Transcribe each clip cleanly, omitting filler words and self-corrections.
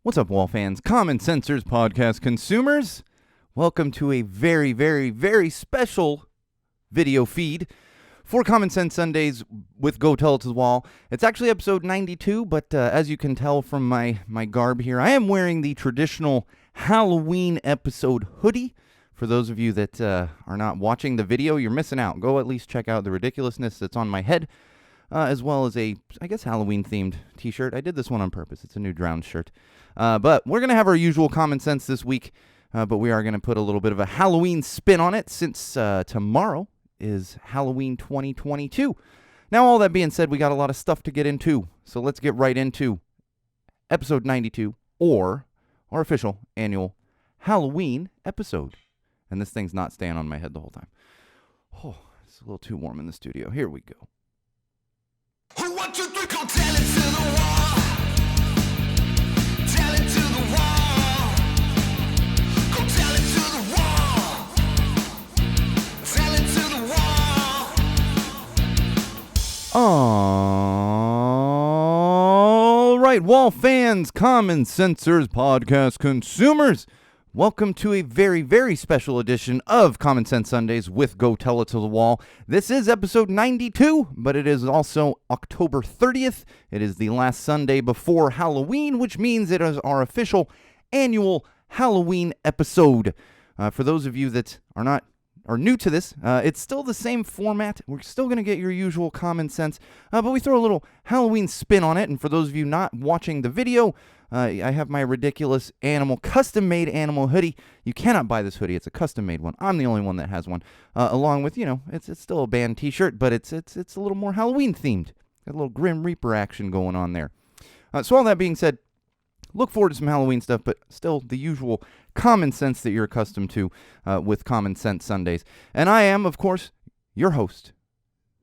What's up, Wall fans, Common Sensors podcast consumers? Welcome to a very, very, very special video feed for Common Sense Sundays with Go Tell It to the Wall. It's actually episode 92, but as you can tell from my garb here, I am wearing the traditional Halloween episode hoodie. For those of you that are not watching the video, you're missing out. Go at least check out the ridiculousness that's on my head, as well as a, I guess, Halloween-themed t-shirt. I did this one on purpose. It's a new Drowned shirt. But we're going to have our usual common sense this week, but we are going to put a little bit of a Halloween spin on it since tomorrow is Halloween 2022. Now, all that being said, we got a lot of stuff to get into, so let's get right into episode 92, or our official annual Halloween episode. And this thing's not staying on my head the whole time. Oh, it's a little too warm in the studio. Here we go. 1, 2, 3, go tell it to the wall. Tell it to the wall. Go tell it to the wall. Tell it to the wall. All right, Wall fans, Common Sensors podcast consumers. Welcome to a very, very special edition of Common Sense Sundays with Go Tell It to the Wall. This is episode 92, but it is also October 30th. It is the last Sunday before Halloween, which means it is our official annual Halloween episode. For those of you that are new to this, it's still the same format. We're still going to get your usual common sense, but we throw a little Halloween spin on it. And for those of you not watching the video, I have my ridiculous custom-made animal hoodie. You cannot buy this hoodie. It's a custom-made one. I'm the only one that has one. Along with, it's still a band t-shirt, but it's a little more Halloween-themed. Got a little Grim Reaper action going on there. So all that being said, look forward to some Halloween stuff, but still the usual common sense that you're accustomed to with Common Sense Sundays. And I am, of course, your host,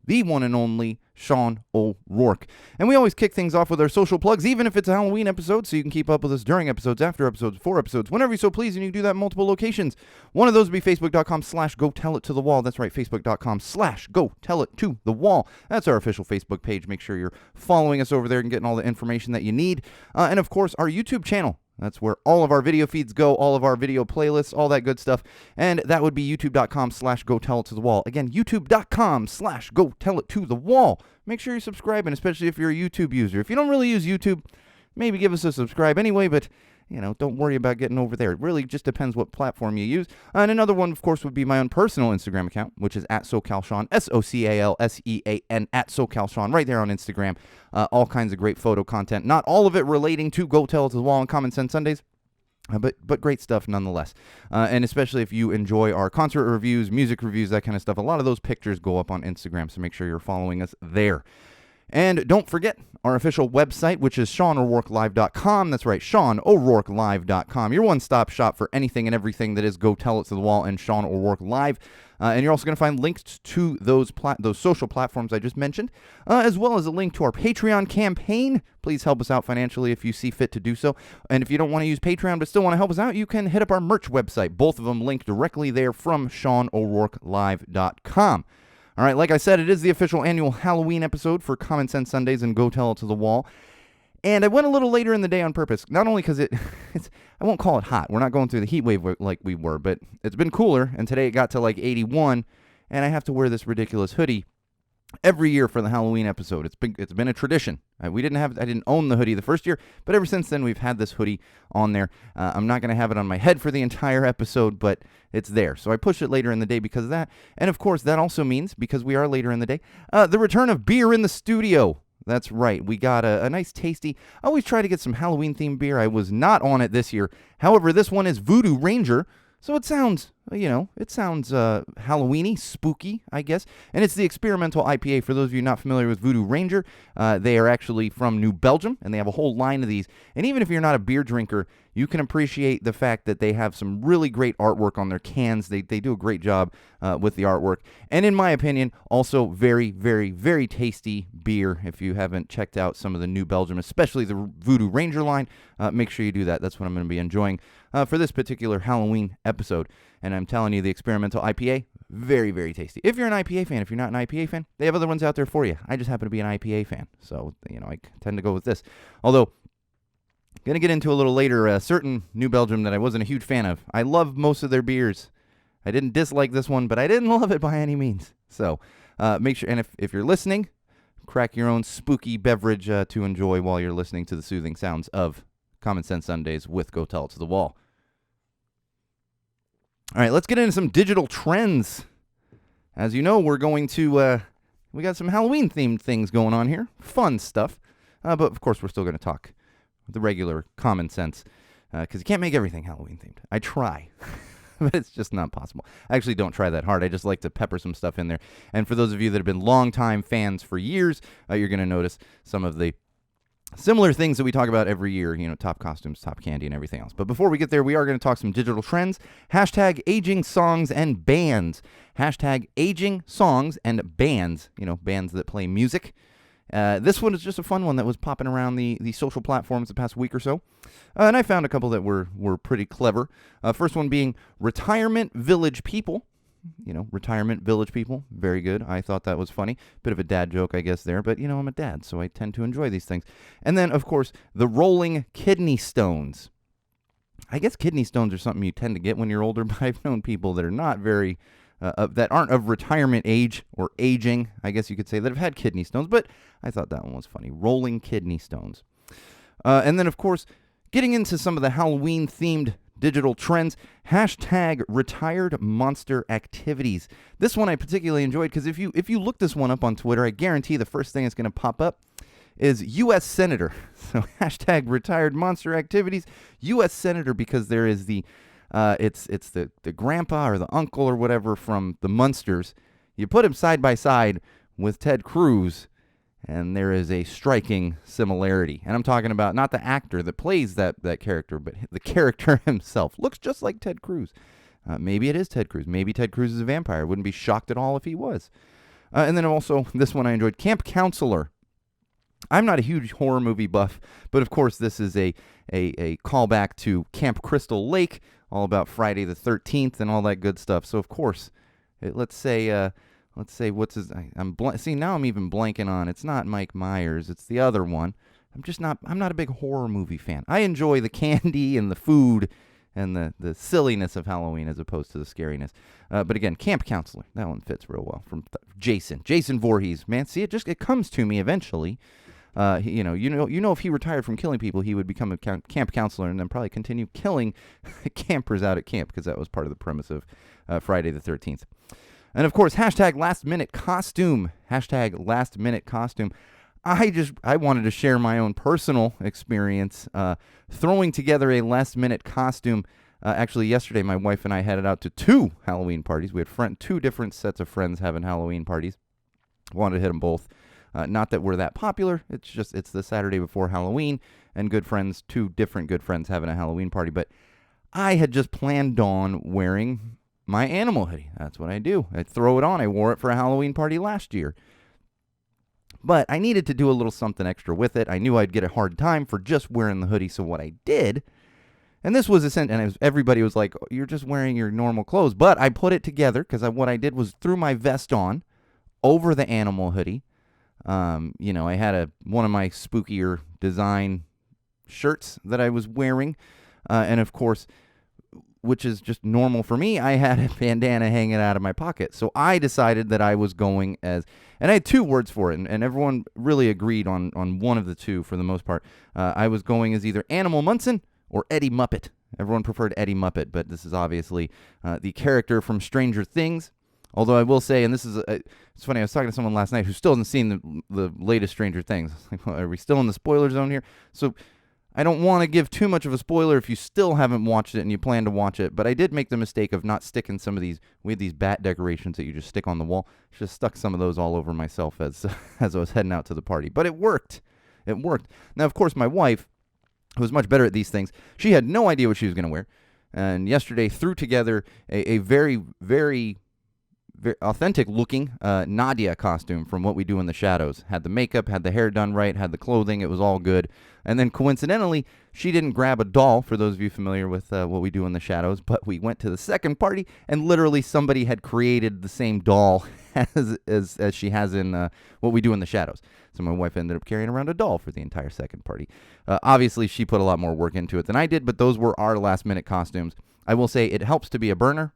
the one and only Sean O'Rourke. And we always kick things off with our social plugs, even if it's a Halloween episode, so you can keep up with us during episodes, after episodes, before episodes, whenever you so please, and you can do that in multiple locations. One of those would be facebook.com/go-tell-it-to-the-wall. That's right, facebook.com/go-tell-it-to-the-wall. That's our official Facebook page. Make sure you're following us over there and getting all the information that you need. And of course, our YouTube channel. That's where all of our video feeds go, all of our video playlists, all that good stuff. And that would be youtube.com/go-tell-it-to-the-wall. Again, youtube.com/go-tell-it-to-the-wall. Make sure you're subscribing, especially if you're a YouTube user. If you don't really use YouTube, maybe give us a subscribe anyway, but don't worry about getting over there. It really just depends what platform you use. And another one, of course, would be my own personal Instagram account, which is @SoCalSean, SoCalSean, @SoCalSean, right there on Instagram. All kinds of great photo content. Not all of it relating to Go Tell It to the Wall and Common Sense Sundays, but great stuff nonetheless. And especially if you enjoy our concert reviews, music reviews, that kind of stuff, a lot of those pictures go up on Instagram, so make sure you're following us there. And don't forget our official website, which is SeanO'RourkeLive.com. That's right, SeanO'RourkeLive.com. Your one-stop shop for anything and everything that is Go Tell It to the Wall and Sean O'Rourke Live. And you're also going to find links to those social platforms I just mentioned, as well as a link to our Patreon campaign. Please help us out financially if you see fit to do so. And if you don't want to use Patreon but still want to help us out, you can hit up our merch website. Both of them linked directly there from SeanO'RourkeLive.com. All right, like I said, it is the official annual Halloween episode for Common Sense Sundays and Go Tell It to the Wall. And I went a little later in the day on purpose, not only because I won't call it hot. We're not going through the heat wave like we were, but it's been cooler, and today it got to like 81, and I have to wear this ridiculous hoodie every year for the Halloween episode. It's been a tradition. I didn't own the hoodie the first year, but ever since then we've had this hoodie on there. I'm not going to have it on my head for the entire episode, but it's there. So I pushed it later in the day because of that. And of course, that also means, because we are later in the day, the return of beer in the studio. That's right. We got a nice tasty. I always try to get some Halloween-themed beer. I was not on it this year. However, this one is Voodoo Ranger. So it sounds, Halloween-y, spooky, I guess. And it's the experimental IPA. For those of you not familiar with Voodoo Ranger, they are actually from New Belgium, and they have a whole line of these. And even if you're not a beer drinker, you can appreciate the fact that they have some really great artwork on their cans. They do a great job with the artwork. And in my opinion, also very, very, very tasty beer. If you haven't checked out some of the New Belgium, especially the Voodoo Ranger line, make sure you do that. That's what I'm going to be enjoying for this particular Halloween episode. And I'm telling you, the experimental IPA, very, very tasty. If you're an IPA fan, if you're not an IPA fan, they have other ones out there for you. I just happen to be an IPA fan, so, I tend to go with this. Although, Going to get into a little later a certain New Belgium that I wasn't a huge fan of. I love most of their beers. I didn't dislike this one, but I didn't love it by any means. So make sure, and if you're listening, crack your own spooky beverage to enjoy while you're listening to the soothing sounds of Common Sense Sundays with Go Tell It to the Wall. All right, let's get into some digital trends. As you know, we're going to, we got some Halloween-themed things going on here. Fun stuff. But, of course, we're still going to talk the regular common sense, because you can't make everything Halloween-themed. I try, but it's just not possible. I actually don't try that hard. I just like to pepper some stuff in there. And for those of you that have been longtime fans for years, you're going to notice some of the similar things that we talk about every year, top costumes, top candy, and everything else. But before we get there, we are going to talk some digital trends. Hashtag aging songs and bands. Hashtag aging songs and bands, bands that play music. This one is just a fun one that was popping around the social platforms the past week or so. And I found a couple that were pretty clever. First one being Retirement Village People. Retirement Village People. Very good. I thought that was funny. Bit of a dad joke, I guess, there. But, I'm a dad, so I tend to enjoy these things. And then, of course, the Rolling Kidney Stones. I guess kidney stones are something you tend to get when you're older, but I've known people that are not very, that aren't of retirement age or aging, I guess you could say, that have had kidney stones. But I thought that one was funny. Rolling Kidney Stones. And then, of course, getting into some of the Halloween-themed digital trends, hashtag retired monster activities. This one I particularly enjoyed because if you look this one up on Twitter, I guarantee the first thing that's going to pop up is U.S. Senator. So hashtag retired monster activities, U.S. Senator, because there is the it's the grandpa or the uncle or whatever from the Munsters. You put him side by side with Ted Cruz, and there is a striking similarity. And I'm talking about not the actor that plays that character, but the character himself. Looks just like Ted Cruz. Maybe it is Ted Cruz. Maybe Ted Cruz is a vampire. Wouldn't be shocked at all if he was. And then also, this one I enjoyed, Camp Counselor. I'm not a huge horror movie buff, but of course this is a callback to Camp Crystal Lake, all about Friday the 13th and all that good stuff. So of course, let's say what's his? See, now I'm even blanking on. It's not Mike Myers. It's the other one. I'm not a big horror movie fan. I enjoy the candy and the food and the silliness of Halloween as opposed to the scariness. But again, Camp Counselor. That one fits real well from Jason Voorhees. Man, see, it comes to me eventually. If he retired from killing people, he would become a camp counselor and then probably continue killing campers out at camp, because that was part of the premise of Friday the 13th. And of course, hashtag last minute costume. Hashtag last minute costume. I wanted to share my own personal experience throwing together a last minute costume. Actually, yesterday, my wife and I headed out to 2 Halloween parties. We had 2 different sets of friends having Halloween parties. Wanted to hit them both. Not that we're that popular. It's the Saturday before Halloween, and 2 different good friends having a Halloween party. But I had just planned on wearing my animal hoodie. That's what I do. I throw it on. I wore it for a Halloween party last year. But I needed to do a little something extra with it. I knew I'd get a hard time for just wearing the hoodie, so what I did, and this was everybody was like, oh, you're just wearing your normal clothes. But I put it together, because what I did was threw my vest on over the animal hoodie. I had one of my spookier design shirts that I was wearing, and of course, which is just normal for me, I had a bandana hanging out of my pocket. So I decided that I was going as, and I had 2 words for it, and everyone really agreed on one of the 2 for the most part. I was going as either Animal Munson or Eddie Muppet. Everyone preferred Eddie Muppet, but this is obviously the character from Stranger Things. Although I will say, and this is, it's funny, I was talking to someone last night who still hasn't seen the latest Stranger Things. Like, well, are we still in the spoiler zone here? So I don't want to give too much of a spoiler if you still haven't watched it and you plan to watch it, but I did make the mistake of not sticking some of these, we had these bat decorations that you just stick on the wall. Just stuck some of those all over myself as I was heading out to the party. But it worked. It worked. Now, of course, my wife, who was much better at these things, she had no idea what she was going to wear. And yesterday threw together a very, very authentic looking Nadia costume from What We Do in the Shadows. Had the makeup, had the hair done right, had the clothing, it was all good. And then coincidentally, She didn't grab a doll, for those of you familiar with what we do in the shadows, but we went to the second party, and literally somebody had created the same doll as she has in what we do in the shadows. So my wife ended up carrying around a doll for the entire second party. Obviously, she put a lot more work into it than I did, but those were our last-minute costumes. I will say it helps to be a burner.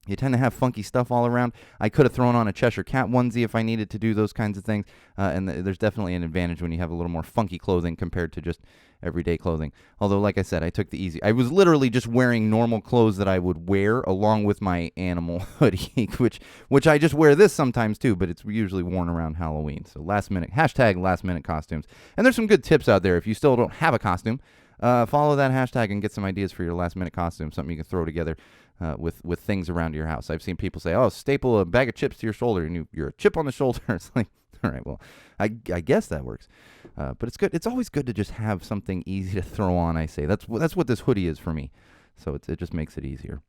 You tend to have funky stuff all around. I could have thrown on a Cheshire Cat onesie if I needed to do those kinds of things. And there's definitely an advantage when you have a little more funky clothing compared to just everyday clothing. Although, like I said, I took the easy. I was literally just wearing normal clothes that I would wear along with my animal hoodie, which I just wear this sometimes too, but it's usually worn around Halloween. So last minute costumes. And there's some good tips out there if you still don't have a costume. Follow that hashtag and get some ideas for your last minute costume, something you can throw together with things around your house. I've seen people say, oh, staple a bag of chips to your shoulder, and you're a chip on the shoulder. It's like, all right, well, I guess that works. But it's good. It's always good to just have something easy to throw on, I say. That's what this hoodie is for me. So it just makes it easier.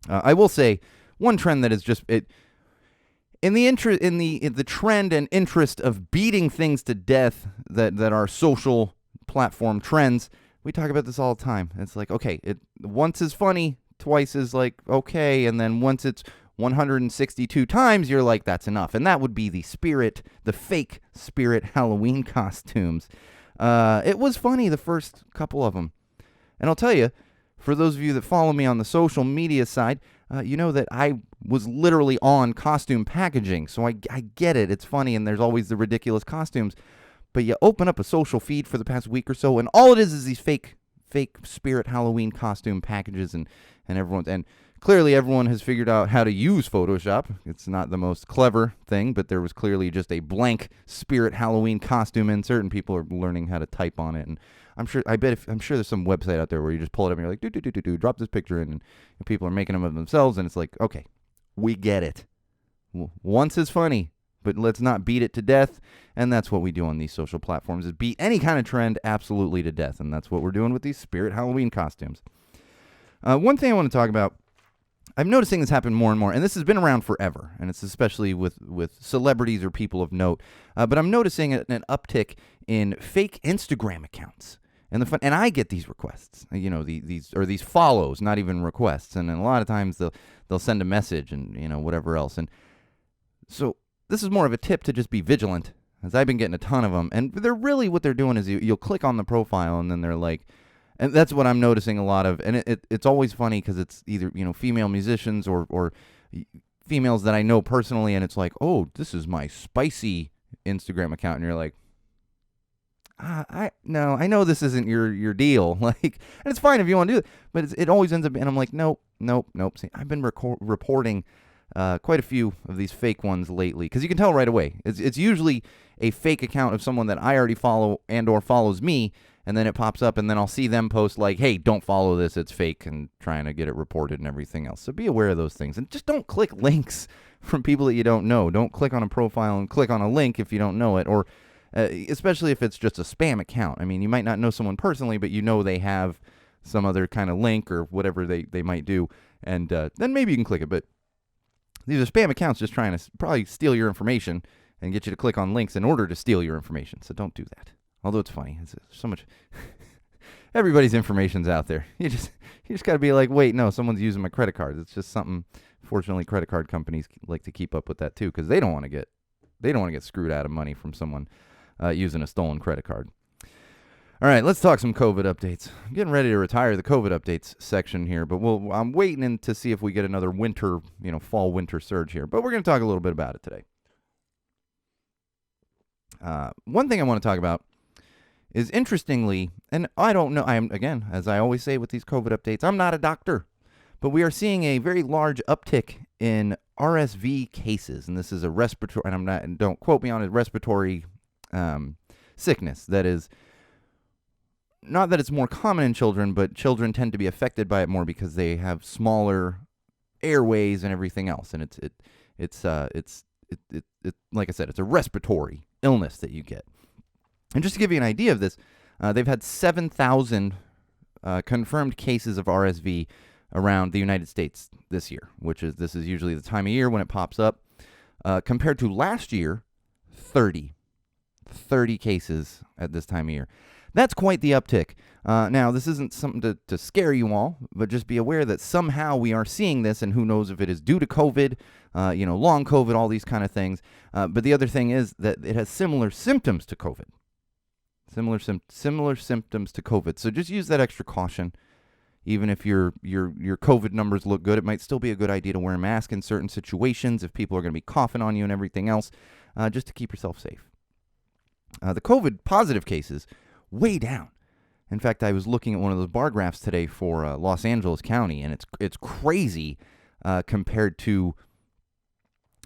I will say one trend that is just in the trend and interest of beating things to death that are social platform trends. We talk about this all the time. It's like, okay, once is funny, twice is like, okay, and then once it's 162 times, you're like, that's enough. And that would be the fake spirit Halloween costumes. It was funny, the first couple of them. And I'll tell you, for those of you that follow me on the social media side, you know that I was literally on costume packaging. So I get it. It's funny, and there's always the ridiculous costumes. But you open up a social feed for the past week or so, and all it is these fake spirit Halloween costume packages, and clearly everyone has figured out how to use Photoshop. It's not the most clever thing, but there was clearly just a blank spirit Halloween costume insert, and people are learning how to type on it. And I'm sure there's some website out there where you just pull it up and you're like, drop this picture in, and people are making them of themselves, and it's like, okay, we get it. Once is funny, but let's not beat it to death. And that's what we do on these social platforms, is beat any kind of trend absolutely to death. And that's what we're doing with these spirit Halloween costumes. One thing I want to talk about, I'm noticing this happen more and more, and this has been around forever, and it's especially with celebrities or people of note. But I'm noticing an uptick in fake Instagram accounts. And I get these requests, these follows, not even requests. And then a lot of times they'll send a message and, whatever else. And so this is more of a tip to just be vigilant, as I've been getting a ton of them. And they're really, what they're doing is you'll click on the profile, and then they're like, and that's what I'm noticing a lot of. And it's always funny because it's either, female musicians or females that I know personally, and it's like, oh, this is my spicy Instagram account. And you're like, I know this isn't your deal. Like, and it's fine if you want to do it, but it always ends up, and I'm like, nope. See, I've been reporting quite a few of these fake ones lately, because you can tell right away. It's usually a fake account of someone that I already follow and or follows me, and then it pops up, and then I'll see them post like, hey, don't follow this, it's fake, and trying to get it reported and everything else. So be aware of those things, and just don't click links from people that you don't know. Don't click on a profile and click on a link if you don't know it, or especially if it's just a spam account. I mean, you might not know someone personally, but they have some other kind of link or whatever they might do, and then maybe you can click it. But these are spam accounts just trying to probably steal your information and get you to click on links in order to steal your information. So don't do that. Although it's funny, it's so much. Everybody's information's out there. You just got to be like, wait, no, someone's using my credit card. It's just something. Fortunately, credit card companies like to keep up with that too, because they don't want to get screwed out of money from someone using a stolen credit card. All right, let's talk some COVID updates. I'm getting ready to retire the COVID updates section here, but I'm waiting to see if we get another fall-winter surge here. But we're going to talk a little bit about it today. One thing I want to talk about is, interestingly, and I don't know, again, as I always say with these COVID updates, I'm not a doctor, but we are seeing a very large uptick in RSV cases, and this is a respiratory, and don't quote me on it, respiratory sickness that is. Not that it's more common in children, but children tend to be affected by it more because they have smaller airways and everything else. And it's like I said, it's a respiratory illness that you get. And just to give you an idea of this, they've had 7,000 confirmed cases of RSV around the United States this year, this is usually the time of year when it pops up. Compared to last year, 30 cases at this time of year. that's quite the uptick. Now, this isn't something to scare you all, but just be aware that somehow we are seeing this, and who knows if it is due to COVID, long COVID, all these kind of things. But the other thing is that it has similar symptoms to COVID. Similar symptoms to COVID. So just use that extra caution. Even if your COVID numbers look good, it might still be a good idea to wear a mask in certain situations if people are going to be coughing on you and everything else, just to keep yourself safe. The COVID positive cases, way down. In fact, I was looking at one of those bar graphs today for Los Angeles County, and it's crazy compared to,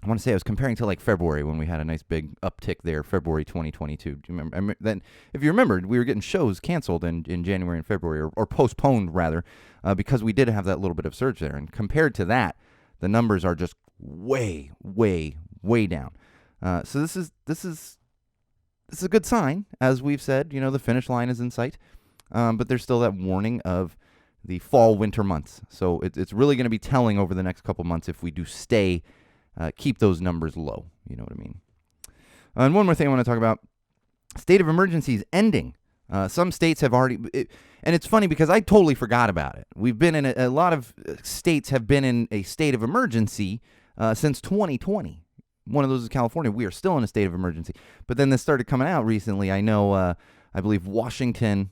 I want to say I was comparing to like February when we had a nice big uptick there, February 2022. Do you remember? Then, if you remember, we were getting shows canceled in January and February, or postponed rather, because we did have that little bit of surge there. And compared to that, the numbers are just way, way, way down. So this is a good sign, as we've said. The finish line is in sight, but there's still that warning of the fall-winter months. So it's really going to be telling over the next couple months if we do keep those numbers low. You know what I mean? And one more thing I want to talk about. State of emergency is ending. Some states have already, and it's funny because I totally forgot about it. We've been in a lot of states have been in a state of emergency since 2020. One of those is California. We are still in a state of emergency. But then this started coming out recently. I know, I believe Washington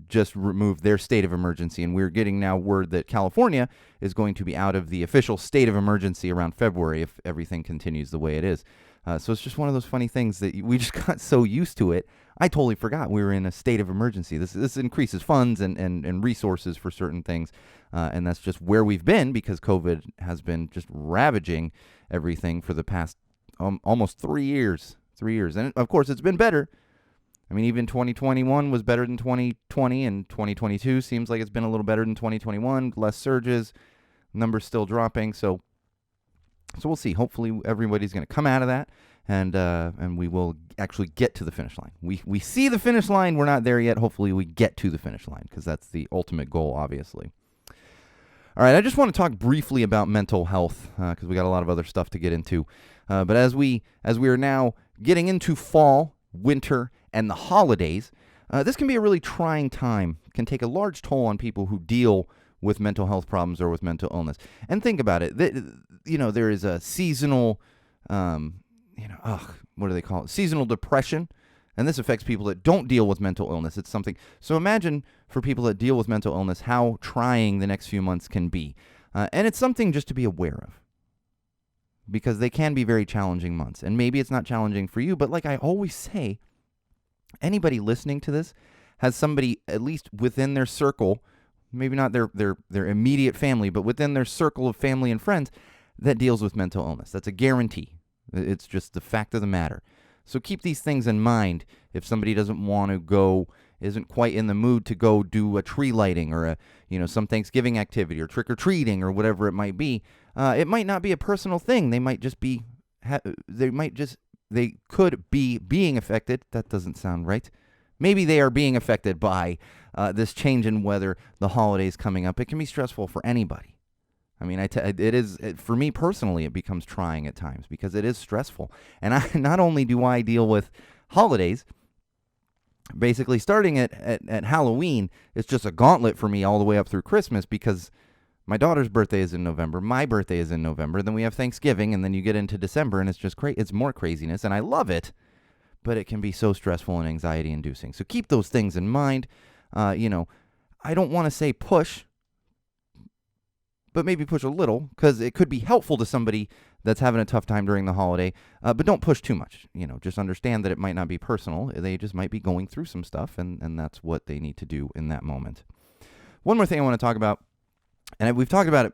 just removed their state of emergency, and we're getting now word that California is going to be out of the official state of emergency around February if everything continues the way it is. So it's just one of those funny things that we just got so used to it. I totally forgot we were in a state of emergency. This increases funds and resources for certain things, and that's just where we've been because COVID has been just ravaging everything for the past almost 3 years. 3 years, and of course it's been better. I mean, even 2021 was better than 2020, and 2022 seems like it's been a little better than 2021. Less surges, numbers still dropping. So we'll see. Hopefully, everybody's going to come out of that, and we will actually get to the finish line. We see the finish line. We're not there yet. Hopefully, we get to the finish line because that's the ultimate goal, obviously. All right, I just want to talk briefly about mental health because we got a lot of other stuff to get into. But as we are now getting into fall, winter, and the holidays, this can be a really trying time. It can take a large toll on people who deal with mental health problems or with mental illness. And think about it. There is a seasonal, what do they call it? Seasonal depression. And this affects people that don't deal with mental illness. It's something. So imagine for people that deal with mental illness how trying the next few months can be. And it's something just to be aware of, because they can be very challenging months. And maybe it's not challenging for you, but like I always say, anybody listening to this has somebody, at least within their circle, maybe not their immediate family, but within their circle of family and friends that deals with mental illness. That's a guarantee. It's just the fact of the matter. So keep these things in mind if somebody doesn't want to go, isn't quite in the mood to go do a tree lighting or some Thanksgiving activity or trick-or-treating or whatever it might be. It might not be a personal thing. They might just be, they could be being affected. That doesn't sound right. Maybe they are being affected by this change in weather, the holidays coming up. It can be stressful for anybody. I mean, for me personally, it becomes trying at times because it is stressful. And not only do I deal with holidays, basically starting at Halloween, it's just a gauntlet for me all the way up through Christmas because my daughter's birthday is in November. My birthday is in November. Then we have Thanksgiving, and then you get into December, and it's just it's more craziness, and I love it, but it can be so stressful and anxiety-inducing. So keep those things in mind. I don't want to say push, but maybe push a little, because it could be helpful to somebody that's having a tough time during the holiday, but don't push too much. Just understand that it might not be personal. They just might be going through some stuff, and that's what they need to do in that moment. One more thing I want to talk about, and we've talked about it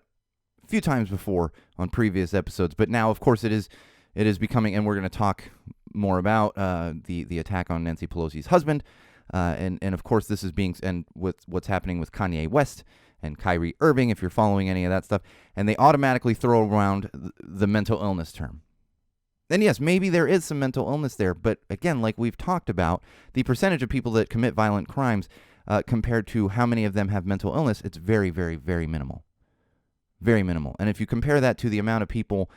a few times before on previous episodes, but now, of course, it is becoming, and we're going to talk more about the attack on Nancy Pelosi's husband, and of course, this is and with what's happening with Kanye West and Kyrie Irving, if you're following any of that stuff, and they automatically throw around the mental illness term. And yes, maybe there is some mental illness there, but again, like we've talked about, the percentage of people that commit violent crimes compared to how many of them have mental illness, it's very, very, very minimal. Very minimal. And if you compare that to the amount of people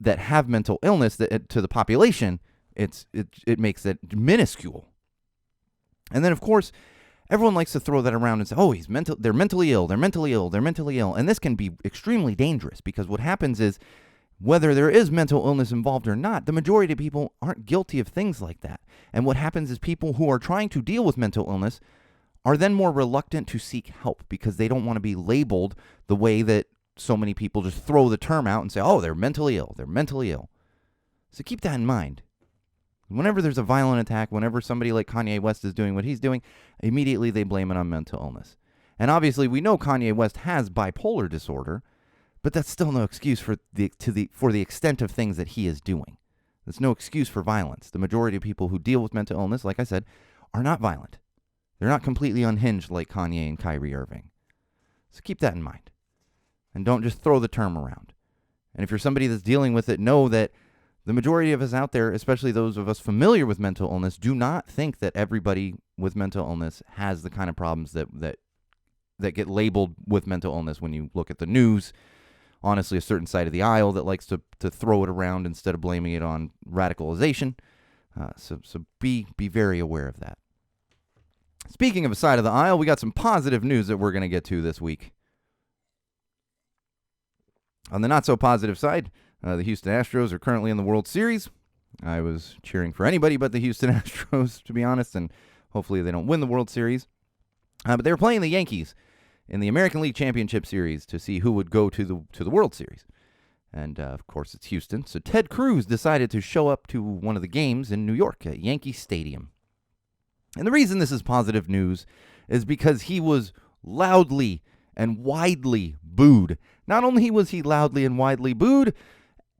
that have mental illness to the population, it makes it minuscule. And then, of course, everyone likes to throw that around and say, oh, they're mentally ill, they're mentally ill, they're mentally ill. And this can be extremely dangerous because what happens is, whether there is mental illness involved or not, the majority of people aren't guilty of things like that. And what happens is people who are trying to deal with mental illness are then more reluctant to seek help because they don't want to be labeled the way that so many people just throw the term out and say, oh, they're mentally ill, they're mentally ill. So keep that in mind. Whenever there's a violent attack, whenever somebody like Kanye West is doing what he's doing, immediately they blame it on mental illness. And obviously we know Kanye West has bipolar disorder, but that's still no excuse for the extent of things that he is doing. There's no excuse for violence. The majority of people who deal with mental illness, like I said, are not violent. They're not completely unhinged like Kanye and Kyrie Irving. So keep that in mind. And don't just throw the term around. And if you're somebody that's dealing with it, know that the majority of us out there, especially those of us familiar with mental illness, do not think that everybody with mental illness has the kind of problems that get labeled with mental illness when you look at the news. Honestly, a certain side of the aisle that likes to throw it around instead of blaming it on radicalization. So be very aware of that. Speaking of a side of the aisle, we got some positive news that we're going to get to this week. On the not so positive side, the Houston Astros are currently in the World Series. I was cheering for anybody but the Houston Astros, to be honest, and hopefully they don't win the World Series. But they were playing the Yankees in the American League Championship Series to see who would go to the World Series. And, of course, it's Houston. So Ted Cruz decided to show up to one of the games in New York at Yankee Stadium. And the reason this is positive news is because he was loudly and widely booed. Not only was he loudly and widely booed,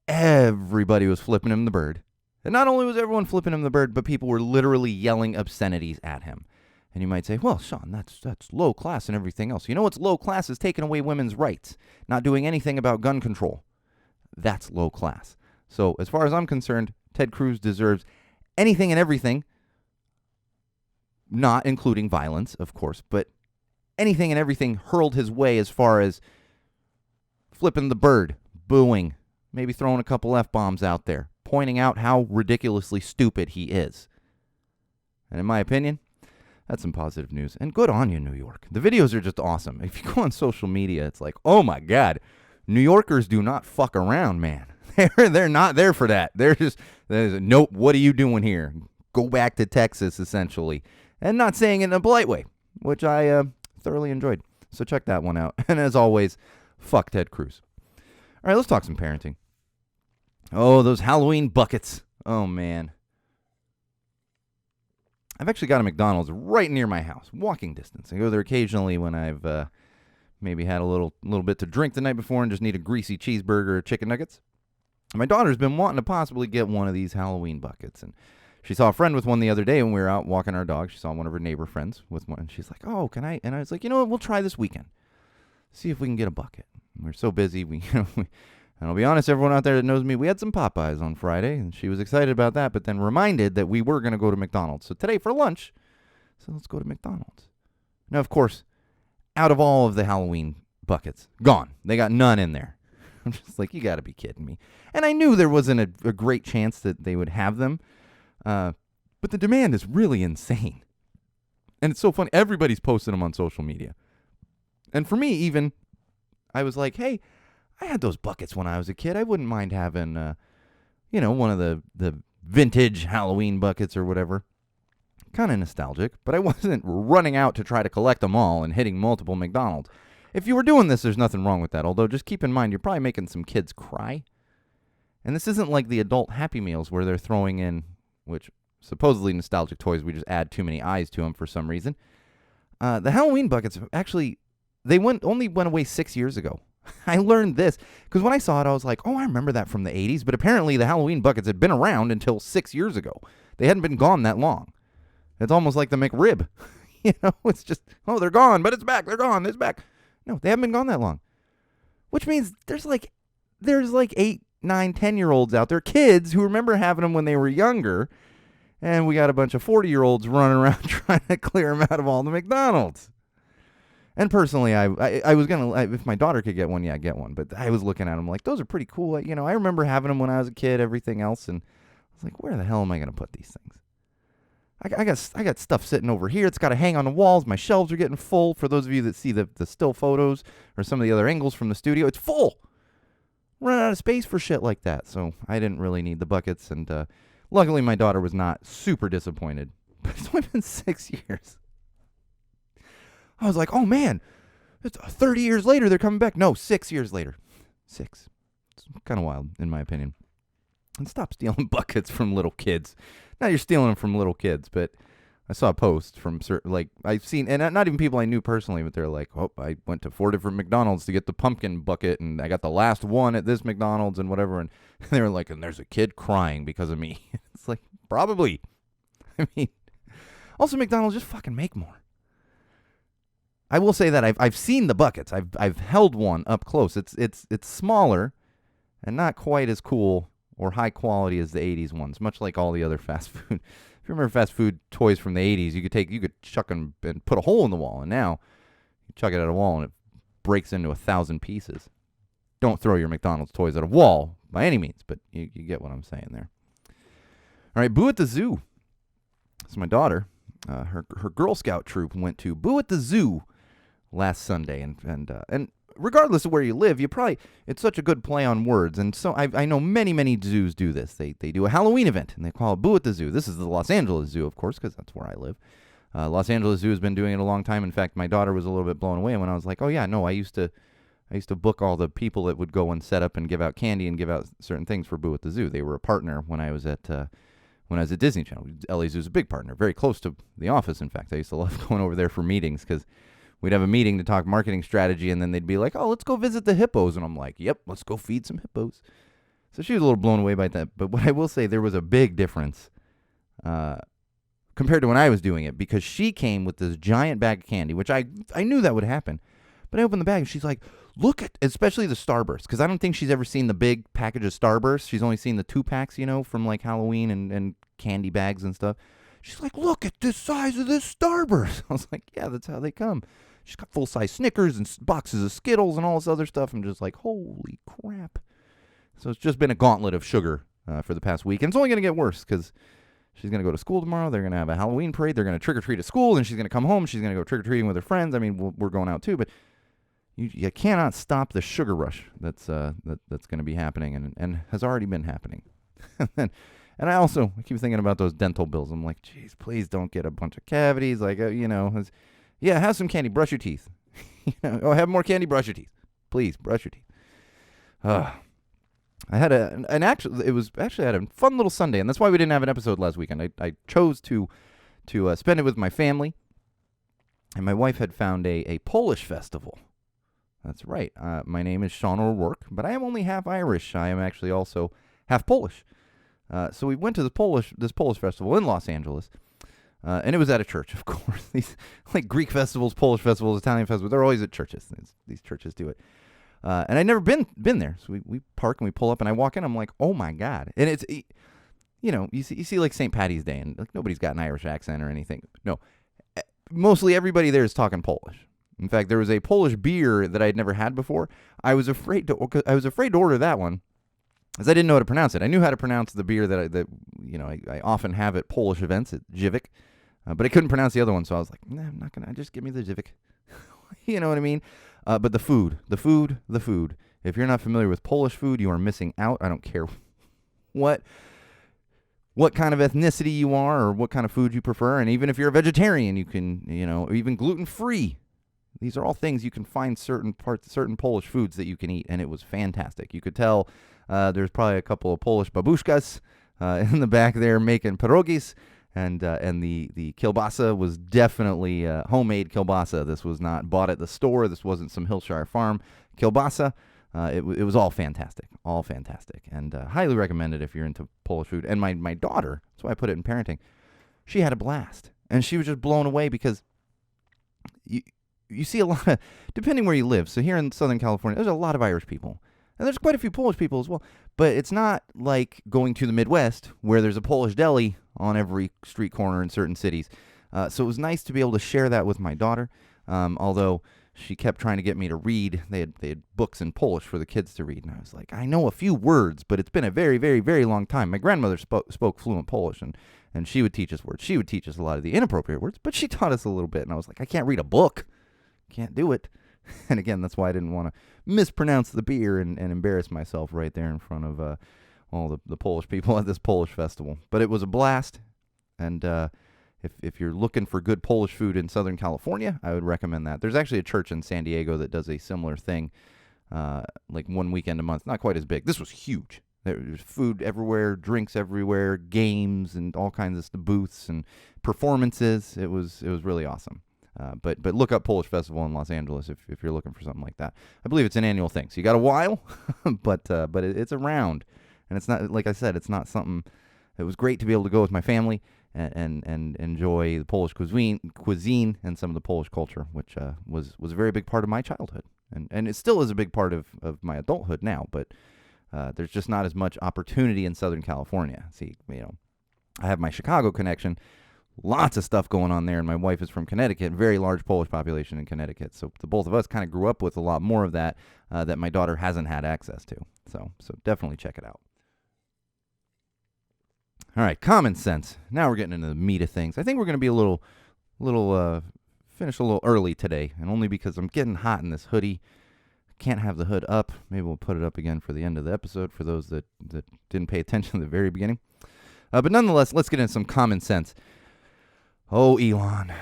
everybody was flipping him the bird. And not only was everyone flipping him the bird, but people were literally yelling obscenities at him. And you might say, well, Sean, that's low class and everything else. You know what's low class is taking away women's rights, not doing anything about gun control. That's low class. So as far as I'm concerned, Ted Cruz deserves anything and everything, not including violence, of course, but anything and everything hurled his way as far as flipping the bird, booing, maybe throwing a couple F-bombs out there, pointing out how ridiculously stupid he is. And in my opinion, that's some positive news. And good on you, New York. The videos are just awesome. If you go on social media, it's like, oh my God, New Yorkers do not fuck around, man. They're not there for that. There's nope, what are you doing here? Go back to Texas, essentially. And not saying it in a polite way, which I thoroughly enjoyed. So check that one out. And as always, fuck Ted Cruz. All right, let's talk some parenting. Oh, those Halloween buckets. Oh, man. I've actually got a McDonald's right near my house, walking distance. I go there occasionally when I've maybe had a little bit to drink the night before and just need a greasy cheeseburger or chicken nuggets. My daughter's been wanting to possibly get one of these Halloween buckets, and she saw a friend with one the other day when we were out walking our dog. She saw one of her neighbor friends with one, and she's like, oh, can I? And I was like, you know what, we'll try this weekend. See if we can get a bucket. We're so busy, and I'll be honest, everyone out there that knows me, we had some Popeyes on Friday, and she was excited about that, but then reminded that we were going to go to McDonald's. So today for lunch, so let's go to McDonald's. Now, of course, out of all of the Halloween buckets, gone. They got none in there. I'm just like, you got to be kidding me. And I knew there wasn't a great chance that they would have them, but the demand is really insane. And it's so funny. Everybody's posting them on social media. And for me, even, I was like, hey, I had those buckets when I was a kid. I wouldn't mind having, one of the vintage Halloween buckets or whatever. Kind of nostalgic, but I wasn't running out to try to collect them all and hitting multiple McDonald's. If you were doing this, there's nothing wrong with that. Although, just keep in mind, you're probably making some kids cry. And this isn't like the adult Happy Meals where they're throwing in, which supposedly nostalgic toys, we just add too many eyes to them for some reason. The Halloween buckets, actually, they only went away 6 years ago. I learned this because when I saw it, I was like, oh, I remember that from the 80s. But apparently the Halloween buckets had been around until 6 years ago. They hadn't been gone that long. It's almost like the McRib. It's just, oh, they're gone, but it's back. They're gone. It's back. No, they haven't been gone that long. Which means there's like 8, 9, 10-year-olds out there, kids who remember having them when they were younger. And we got a bunch of 40-year-olds running around trying to clear them out of all the McDonald's. And personally, I was going to, if my daughter could get one, yeah, get one. But I was looking at them like, those are pretty cool. I remember having them when I was a kid, everything else. And I was like, where the hell am I going to put these things? I got stuff sitting over here. It's got to hang on the walls. My shelves are getting full. For those of you that see the still photos or some of the other angles from the studio, it's full. Running out of space for shit like that. So I didn't really need the buckets. And luckily, my daughter was not super disappointed. But it's only been 6 years. I was like, oh man, it's 30 years later they're coming back. No, 6 years later. 6. It's kind of wild, in my opinion. And stop stealing buckets from little kids. Now you're stealing them from little kids, but I saw a post from certain, like, I've seen, and not even people I knew personally, but they're like, oh, I went to 4 different McDonald's to get the pumpkin bucket, and I got the last one at this McDonald's and whatever, and they were like, and there's a kid crying because of me. It's like, probably. I mean, also McDonald's, just fucking make more. I will say that I've seen the buckets. I've held one up close. It's smaller and not quite as cool or high quality as the 80s ones, much like all the other fast food. If you remember fast food toys from the 80s, you could chuck them and put a hole in the wall, and now you chuck it at a wall and it breaks into 1,000 pieces. Don't throw your McDonald's toys at a wall by any means, but you get what I'm saying there. All right, Boo at the Zoo. So my daughter, her Girl Scout troop went to Boo at the Zoo last Sunday, and regardless of where you live, it's such a good play on words. And so I know many zoos do this. They do a Halloween event, and they call it Boo at the Zoo. This is the Los Angeles Zoo, of course, because that's where I live. Los Angeles Zoo has been doing it a long time. In fact, my daughter was a little bit blown away when I was like, oh, yeah, no, I used to book all the people that would go and set up and give out candy and give out certain things for Boo at the Zoo. They were a partner when I was at Disney Channel. LA Zoo's a big partner, very close to the office, in fact. I used to love going over there for meetings because we'd have a meeting to talk marketing strategy, and then they'd be like, oh, let's go visit the hippos. And I'm like, yep, let's go feed some hippos. So she was a little blown away by that. But what I will say, there was a big difference compared to when I was doing it, because she came with this giant bag of candy, which I knew that would happen. But I opened the bag, and she's like, look at, especially the Starburst, because I don't think she's ever seen the big package of Starburst. She's only seen the 2-packs, from like Halloween and candy bags and stuff. She's like, look at the size of this Starburst. I was like, yeah, that's how they come. She's got full-size Snickers and boxes of Skittles and all this other stuff. I'm just like, holy crap. So it's just been a gauntlet of sugar for the past week. And it's only going to get worse because she's going to go to school tomorrow. They're going to have a Halloween parade. They're going to trick-or-treat at school, and she's going to come home. She's going to go trick-or-treating with her friends. I mean, we're going out too, but you cannot stop the sugar rush that's going to be happening and has already been happening. And I keep thinking about those dental bills. I'm like, geez, please don't get a bunch of cavities. Like, yeah, have some candy. Brush your teeth. Have more candy. Brush your teeth. Please, brush your teeth. I had I had a fun little Sunday, and that's why we didn't have an episode last weekend. I chose to spend it with my family, and my wife had found a Polish festival. That's right. My name is Sean O'Rourke, but I am only half Irish. I am actually also half Polish. So we went to this Polish festival in Los Angeles. And it was at a church, of course. These like Greek festivals, Polish festivals, Italian festivals, they're always at churches. These churches do it. And I'd never been there. So we park and we pull up and I walk in. I'm like, oh my God. And it's, you see like St. Patty's Day and like nobody's got an Irish accent or anything. No, mostly everybody there is talking Polish. In fact, there was a Polish beer that I had never had before. I was afraid to order that one, because I didn't know how to pronounce it. I knew how to pronounce the beer that I often have at Polish events at Żywiec, but I couldn't pronounce the other one, so I was like, nah, I'm not gonna. Just give me the Żywiec. You know what I mean? But the food. If you're not familiar with Polish food, you are missing out. I don't care what kind of ethnicity you are or what kind of food you prefer, and even if you're a vegetarian, you can, even gluten-free. These are all things you can find certain Polish foods that you can eat, and it was fantastic. You could tell there's probably a couple of Polish babushkas in the back there making pierogis, and the kielbasa was definitely homemade kielbasa. This was not bought at the store. This wasn't some Hillshire Farm kielbasa. It was all fantastic, and highly recommended if you're into Polish food. And my daughter, that's why I put it in parenting, she had a blast, and she was just blown away because you see a lot of, depending where you live. So here in Southern California, there's a lot of Irish people. And there's quite a few Polish people as well. But it's not like going to the Midwest where there's a Polish deli on every street corner in certain cities. So it was nice to be able to share that with my daughter. Although she kept trying to get me to read. They had books in Polish for the kids to read. And I was like, I know a few words, but it's been a very, very, very long time. My grandmother spoke fluent Polish. And and she would teach us words. She would teach us a lot of the inappropriate words, but she taught us a little bit, and I was like, I can't read a book. Can't do it. And again, that's why I didn't want to mispronounce the beer and embarrass myself right there in front of all the Polish people at this Polish festival. But it was a blast, and if you're looking for good Polish food in Southern California, I would recommend that. There's actually a church in San Diego that does a similar thing, like one weekend a month. Not quite as big. This was huge. There's food everywhere, drinks everywhere, games, and all kinds of booths and performances. It was really awesome. But look up Polish Festival in Los Angeles if you're looking for something like that. I believe it's an annual thing, so you got a while, but it's around, and it's not, like I said, it's not something. It was great to be able to go with my family and enjoy the Polish cuisine and some of the Polish culture, which was a very big part of my childhood, and it still is a big part of my adulthood now. But there's just not as much opportunity in Southern California. See, I have my Chicago connection. Lots of stuff going on there, and my wife is from Connecticut, very large Polish population in Connecticut. So the both of us kind of grew up with a lot more of that that my daughter hasn't had access to. So definitely check it out. All right, common sense. Now we're getting into the meat of things. I think we're going to be a little finish a little early today, and only because I'm getting hot in this hoodie. Can't have the hood up. Maybe we'll put it up again for the end of the episode for those that didn't pay attention at the very beginning. But nonetheless, let's get into some common sense. Oh, Elon.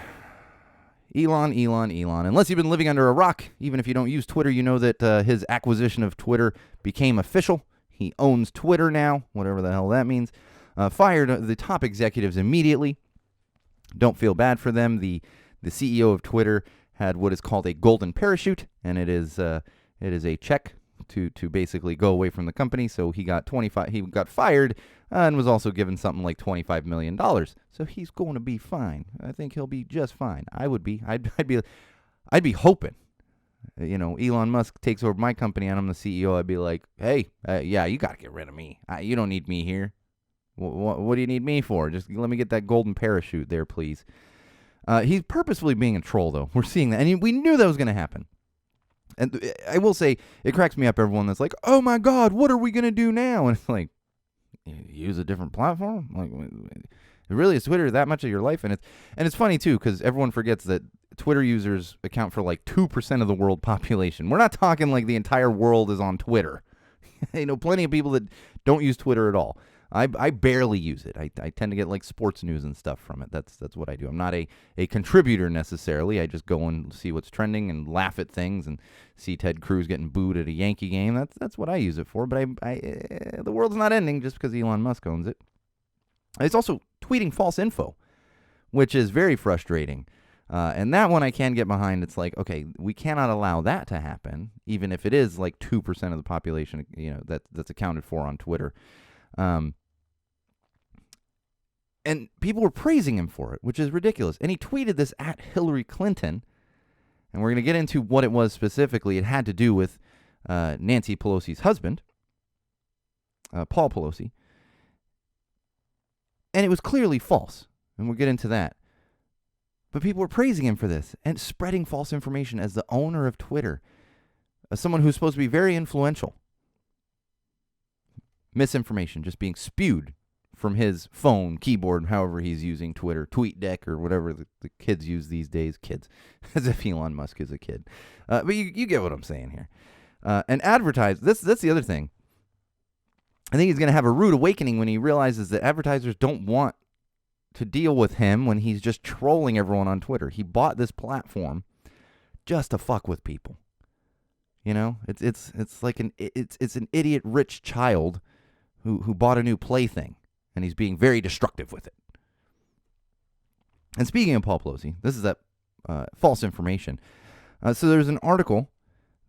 Unless you've been living under a rock, even if you don't use Twitter, you know that his acquisition of Twitter became official. He owns Twitter now, whatever the hell that means. Fired the top executives immediately. Don't feel bad for them. The CEO of Twitter had what is called a golden parachute, and it is a check to basically go away from the company. So he got fired and was also given something like $25 million. So he's going to be fine. I think he'll be just fine. I would be. I'd be hoping. Elon Musk takes over my company and I'm the CEO. I'd be like, hey, yeah, you got to get rid of me. You don't need me here. What do you need me for? Just let me get that golden parachute there, please. He's purposefully being a troll, though. We're seeing that. And we knew that was going to happen. And I will say, it cracks me up, everyone that's like, oh my God, what are we going to do now? And it's like, use a different platform? Like, really, is Twitter that much of your life? And it's funny, too, because everyone forgets that Twitter users account for like 2% of the world population. We're not talking like the entire world is on Twitter. Plenty of people that don't use Twitter at all. I barely use it. I tend to get like sports news and stuff from it. That's what I do. I'm not a contributor necessarily. I just go and see what's trending and laugh at things and see Ted Cruz getting booed at a Yankee game. That's what I use it for. But the world's not ending just because Elon Musk owns it. He's also tweeting false info, which is very frustrating. And that one I can get behind. It's like, okay, we cannot allow that to happen, even if it is like 2% of the population, that's accounted for on Twitter. And people were praising him for it, which is ridiculous. And he tweeted this at Hillary Clinton. And we're going to get into what it was specifically. It had to do with Nancy Pelosi's husband, Paul Pelosi. And it was clearly false. And we'll get into that. But people were praising him for this and spreading false information as the owner of Twitter, as someone who's supposed to be very influential. Misinformation just being spewed from his phone, keyboard, however he's using Twitter, TweetDeck, or whatever the kids use these days. Kids, as if Elon Musk is a kid. But you get what I'm saying here. And advertise, that's the other thing. I think he's going to have a rude awakening when he realizes that advertisers don't want to deal with him when he's just trolling everyone on Twitter. He bought this platform just to fuck with people. It's like an idiot rich child who bought a new plaything, and he's being very destructive with it. And speaking of Paul Pelosi, this is that false information. So there's an article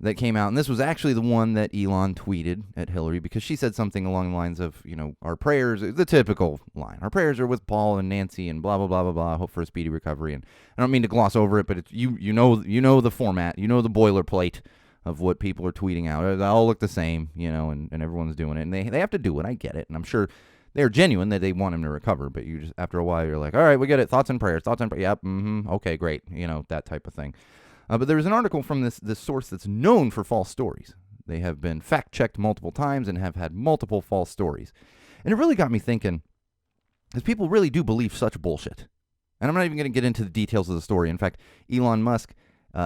that came out, and this was actually the one that Elon tweeted at Hillary, because she said something along the lines of, our prayers, the typical line, our prayers are with Paul and Nancy and blah, blah, blah, blah, blah, hope for a speedy recovery. And I don't mean to gloss over it, but it's, you know the format, the boilerplate of what people are tweeting out. They all look the same, and everyone's doing it. And they have to do it. I get it. And I'm sure they're genuine that they want him to recover. But you just, after a while, you're like, all right, we get it. Thoughts and prayers. Yep. Okay, great. That type of thing. But there was an article from this source that's known for false stories. They have been fact-checked multiple times and have had multiple false stories. And it really got me thinking, Because people really do believe such bullshit. And I'm not even going to get into the details of the story. In fact, Elon Musk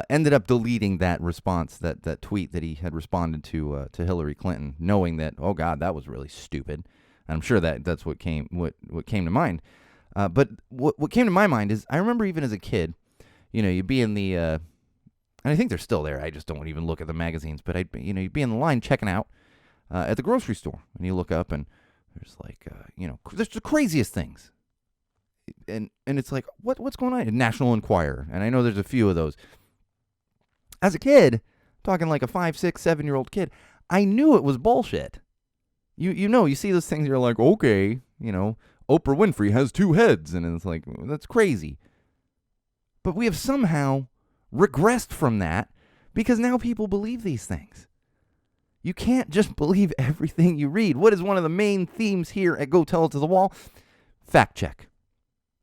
ended up deleting that response, that tweet that he had responded to Hillary Clinton, knowing that, oh God, that was really stupid. And I'm sure that's what came to mind. But what came to my mind is, I remember even as a kid, you'd be in the, and I think they're still there. I just don't even look at the magazines. But you'd be in the line checking out at the grocery store, and you look up and there's like, there's the craziest things. And it's like, what's going on? National Enquirer. And I know there's a few of those. As a kid, talking like a 5, 6, 7-year-old kid, I knew it was bullshit. You see those things, you're like, okay, Oprah Winfrey has 2 heads. And it's like, that's crazy. But we have somehow regressed from that because now people believe these things. You can't just believe everything you read. What is one of the main themes here at Go Tell It to the Wall? Fact check.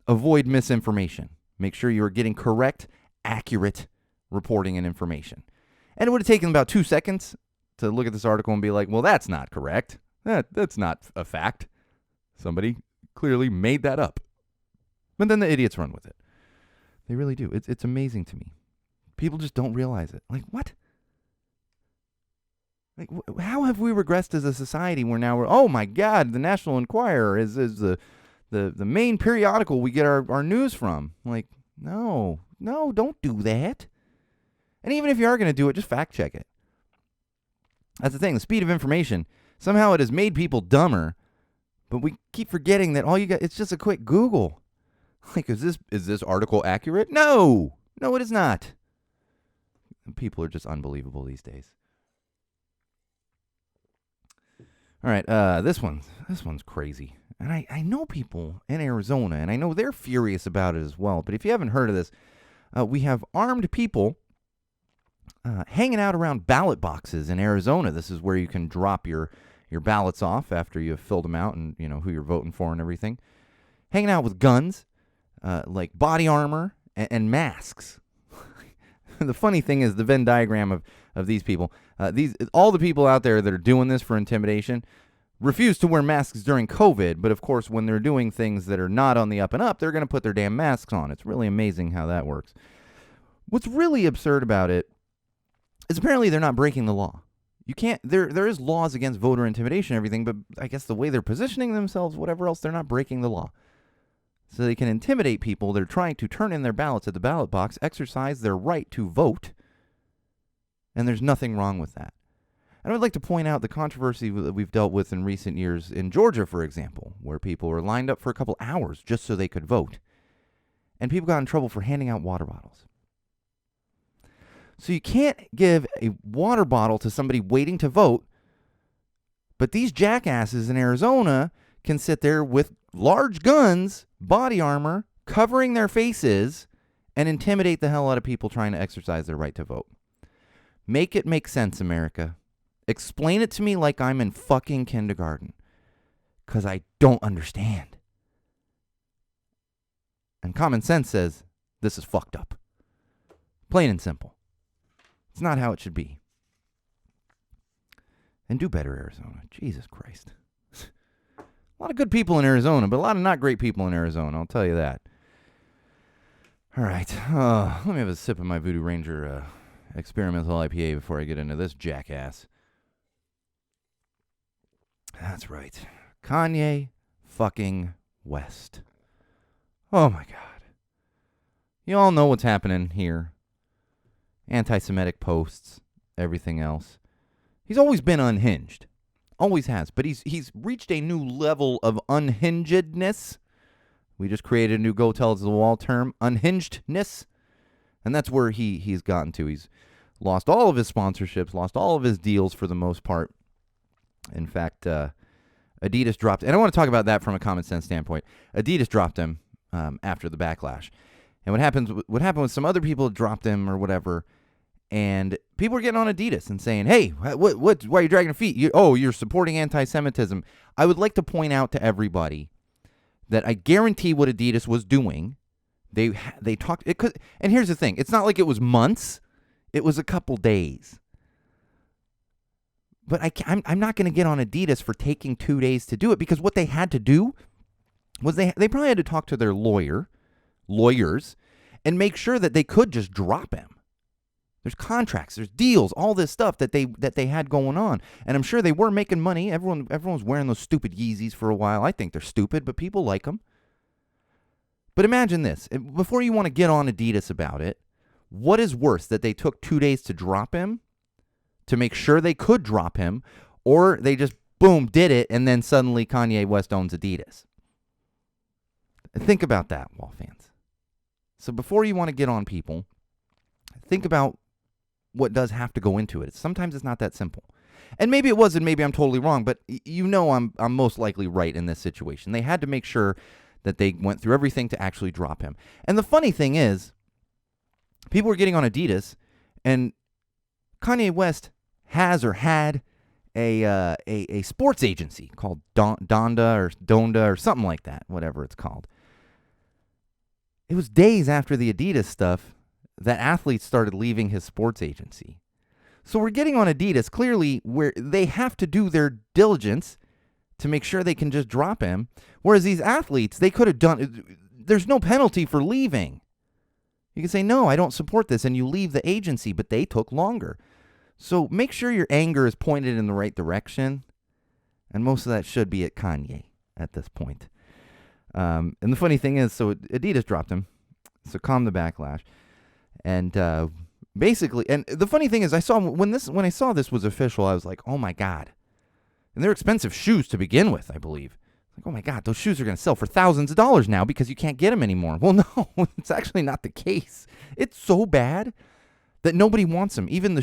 Avoid misinformation. Make sure you are getting correct, accurate reporting and information. And it would have taken about 2 seconds to look at this article and be like, well, that's not correct. That's not a fact. Somebody clearly made that up. But then the idiots run with it. They really do. It's amazing to me. People just don't realize it. Like, what? Like, how have we regressed as a society where now oh my God, the National Enquirer is the main periodical we get our news from. Like, no, don't do that. And even if you are going to do it, just fact check it. That's the thing. The speed of information, somehow it has made people dumber, but we keep forgetting that all you got, it's just a quick Google. Like, is this article accurate? No, it is not. People are just unbelievable these days. All right, this one's crazy. And I know people in Arizona, and I know they're furious about it as well. But if you haven't heard of this, we have armed people hanging out around ballot boxes in Arizona. This is where you can drop your ballots off after you've filled them out and who you're voting for and everything. Hanging out with guns, like body armor and masks. The funny thing is the Venn diagram of these people. All the people out there that are doing this for intimidation refuse to wear masks during COVID, but of course when they're doing things that are not on the up and up, they're going to put their damn masks on. It's really amazing how that works. What's really absurd about it is apparently they're not breaking the law. You can't, there is laws against voter intimidation and everything, but I guess the way they're positioning themselves, whatever else, they're not breaking the law. So they can intimidate people that are trying to turn in their ballots at the ballot box, exercise their right to vote, and there's nothing wrong with that. And I would like to point out the controversy that we've dealt with in recent years in Georgia, for example, where people were lined up for a couple hours just so they could vote. And people got in trouble for handing out water bottles. So you can't give a water bottle to somebody waiting to vote, but these jackasses in Arizona can sit there with large guns, body armor, covering their faces, and intimidate the hell out of people trying to exercise their right to vote. Make it make sense, America. Explain it to me like I'm in fucking kindergarten. Because I don't understand. And common sense says this is fucked up. Plain and simple. It's not how it should be. And do better, Arizona. Jesus Christ. A lot of good people in Arizona, but a lot of not great people in Arizona, I'll tell you that. All right. Let me have a sip of my Voodoo Ranger experimental IPA before I get into this jackass. That's right. Kanye fucking West. Oh my God. You all know what's happening here. Anti-Semitic posts, everything else. He's always been unhinged. Always has. But he's reached a new level of unhingedness. We just created a new Go Tell It to the Wall term, unhingedness. And that's where he's gotten to. He's lost all of his sponsorships, lost all of his deals for the most part. In fact, Adidas dropped, and I want to talk about that from a common sense standpoint. Adidas dropped him after the backlash. And what happened with some other people that dropped him or whatever, and people were getting on Adidas and saying, hey, why are you dragging your feet? You're supporting anti-Semitism. I would like to point out to everybody that I guarantee what Adidas was doing. They talked, and here's the thing. It's not like it was months. It was a couple days. But I'm not going to get on Adidas for taking 2 days to do it, because what they had to do was they probably had to talk to their lawyers, and make sure that they could just drop him. There's contracts, there's deals, all this stuff that they had going on. And I'm sure they were making money. Everyone was wearing those stupid Yeezys for a while. I think they're stupid, but people like them. But imagine this. Before you want to get on Adidas about it, what is worse, that they took 2 days to drop him, to make sure they could drop him, or they just, boom, did it, and then suddenly Kanye West owns Adidas? Think about that, Wall fans. So before you want to get on people, think about what does have to go into it. Sometimes it's not that simple. And maybe it was, and maybe I'm totally wrong, but I'm most likely right in this situation. They had to make sure that they went through everything to actually drop him. And the funny thing is, people were getting on Adidas, and Kanye West has or had a sports agency called Donda or something like that, whatever it's called. It was days after the Adidas stuff that athletes started leaving his sports agency. So we're getting on Adidas, clearly, where they have to do their diligence to make sure they can just drop him. Whereas these athletes, they could have done, there's no penalty for leaving. You can say, no, I don't support this, and you leave the agency, but they took longer. So make sure your anger is pointed in the right direction. And most of that should be at Kanye at this point. And the funny thing is, so Adidas dropped him. So calm the backlash. And basically, and the funny thing is, when I saw this was official, I was like, oh my God. And they're expensive shoes to begin with, I believe. Like, oh my God, those shoes are going to sell for thousands of dollars now because you can't get them anymore. Well, no, it's actually not the case. It's so bad that nobody wants them. Even the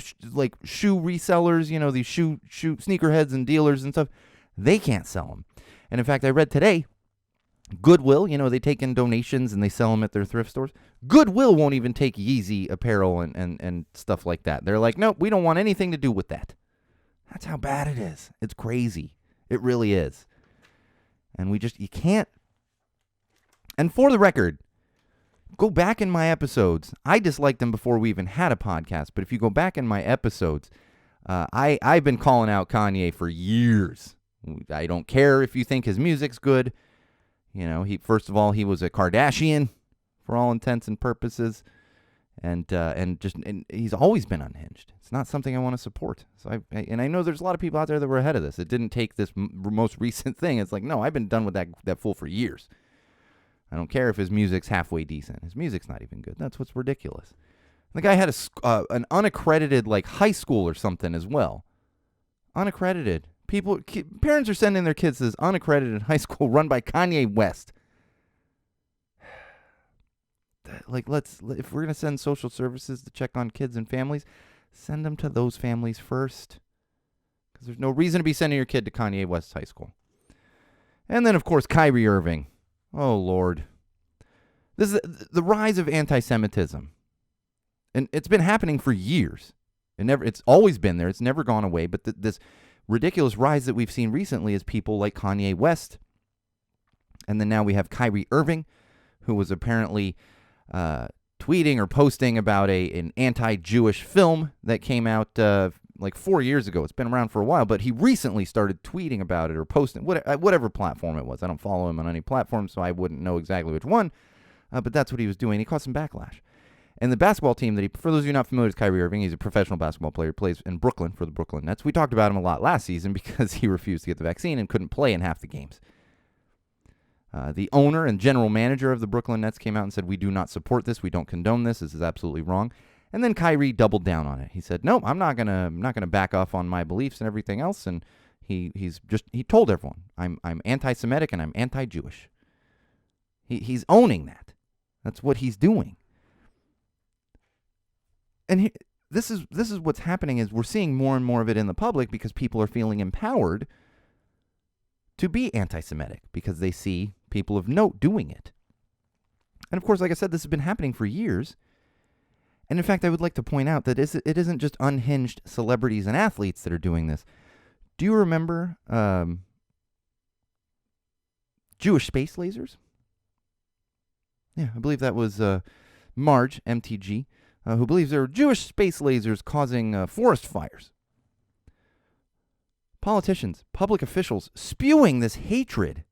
shoe resellers, these shoe sneakerheads and dealers and stuff, they can't sell them. And in fact, I read today, Goodwill, they take in donations and they sell them at their thrift stores. Goodwill won't even take Yeezy apparel and stuff like that. They're like, nope, we don't want anything to do with that. That's how bad it is. It's crazy. It really is. And you can't. And for the record, go back in my episodes. I disliked them before we even had a podcast. But if you go back in my episodes, I've been calling out Kanye for years. I don't care if you think his music's good. First of all, he was a Kardashian for all intents and purposes. And he's always been unhinged. It's not something I want to support. So I know there's a lot of people out there that were ahead of this. It didn't take this most recent thing. It's like, no, I've been done with that fool for years. I don't care if his music's halfway decent. His music's not even good. That's what's ridiculous. The guy had an unaccredited high school or something as well. Unaccredited. Parents are sending their kids to this unaccredited high school run by Kanye West. If we're going to send social services to check on kids and families, send them to those families first. Because there's no reason to be sending your kid to Kanye West High School. And then, of course, Kyrie Irving. Oh, Lord. This is the rise of anti-Semitism. And it's been happening for years. It's always been there. It's never gone away. But this ridiculous rise that we've seen recently is people like Kanye West. And then now we have Kyrie Irving, who was apparently tweeting or posting about an anti-Jewish film that came out 4 years ago. It's been around for a while, but he recently started tweeting about it or posting, whatever platform it was. I don't follow him on any platform, so I wouldn't know exactly which one, but that's what he was doing. He caused some backlash. And the basketball team for those of you not familiar with Kyrie Irving, he's a professional basketball player, plays in Brooklyn for the Brooklyn Nets. We talked about him a lot last season because he refused to get the vaccine and couldn't play in half the games. The owner and general manager of the Brooklyn Nets came out and said, we do not support this. We don't condone this. This is absolutely wrong. And then Kyrie doubled down on it. He said, no, I'm not gonna back off on my beliefs and everything else. And he told everyone, I'm anti-Semitic and I'm anti-Jewish. He's owning that. That's what he's doing. And this is what's happening is we're seeing more and more of it in the public because people are feeling empowered to be anti-Semitic because they see people of note doing it. And of course, like I said, this has been happening for years. And in fact, I would like to point out that it isn't just unhinged celebrities and athletes that are doing this. Do you remember Jewish space lasers? Yeah, I believe that was Marge, MTG, who believes there are Jewish space lasers causing forest fires. Politicians, public officials spewing this hatred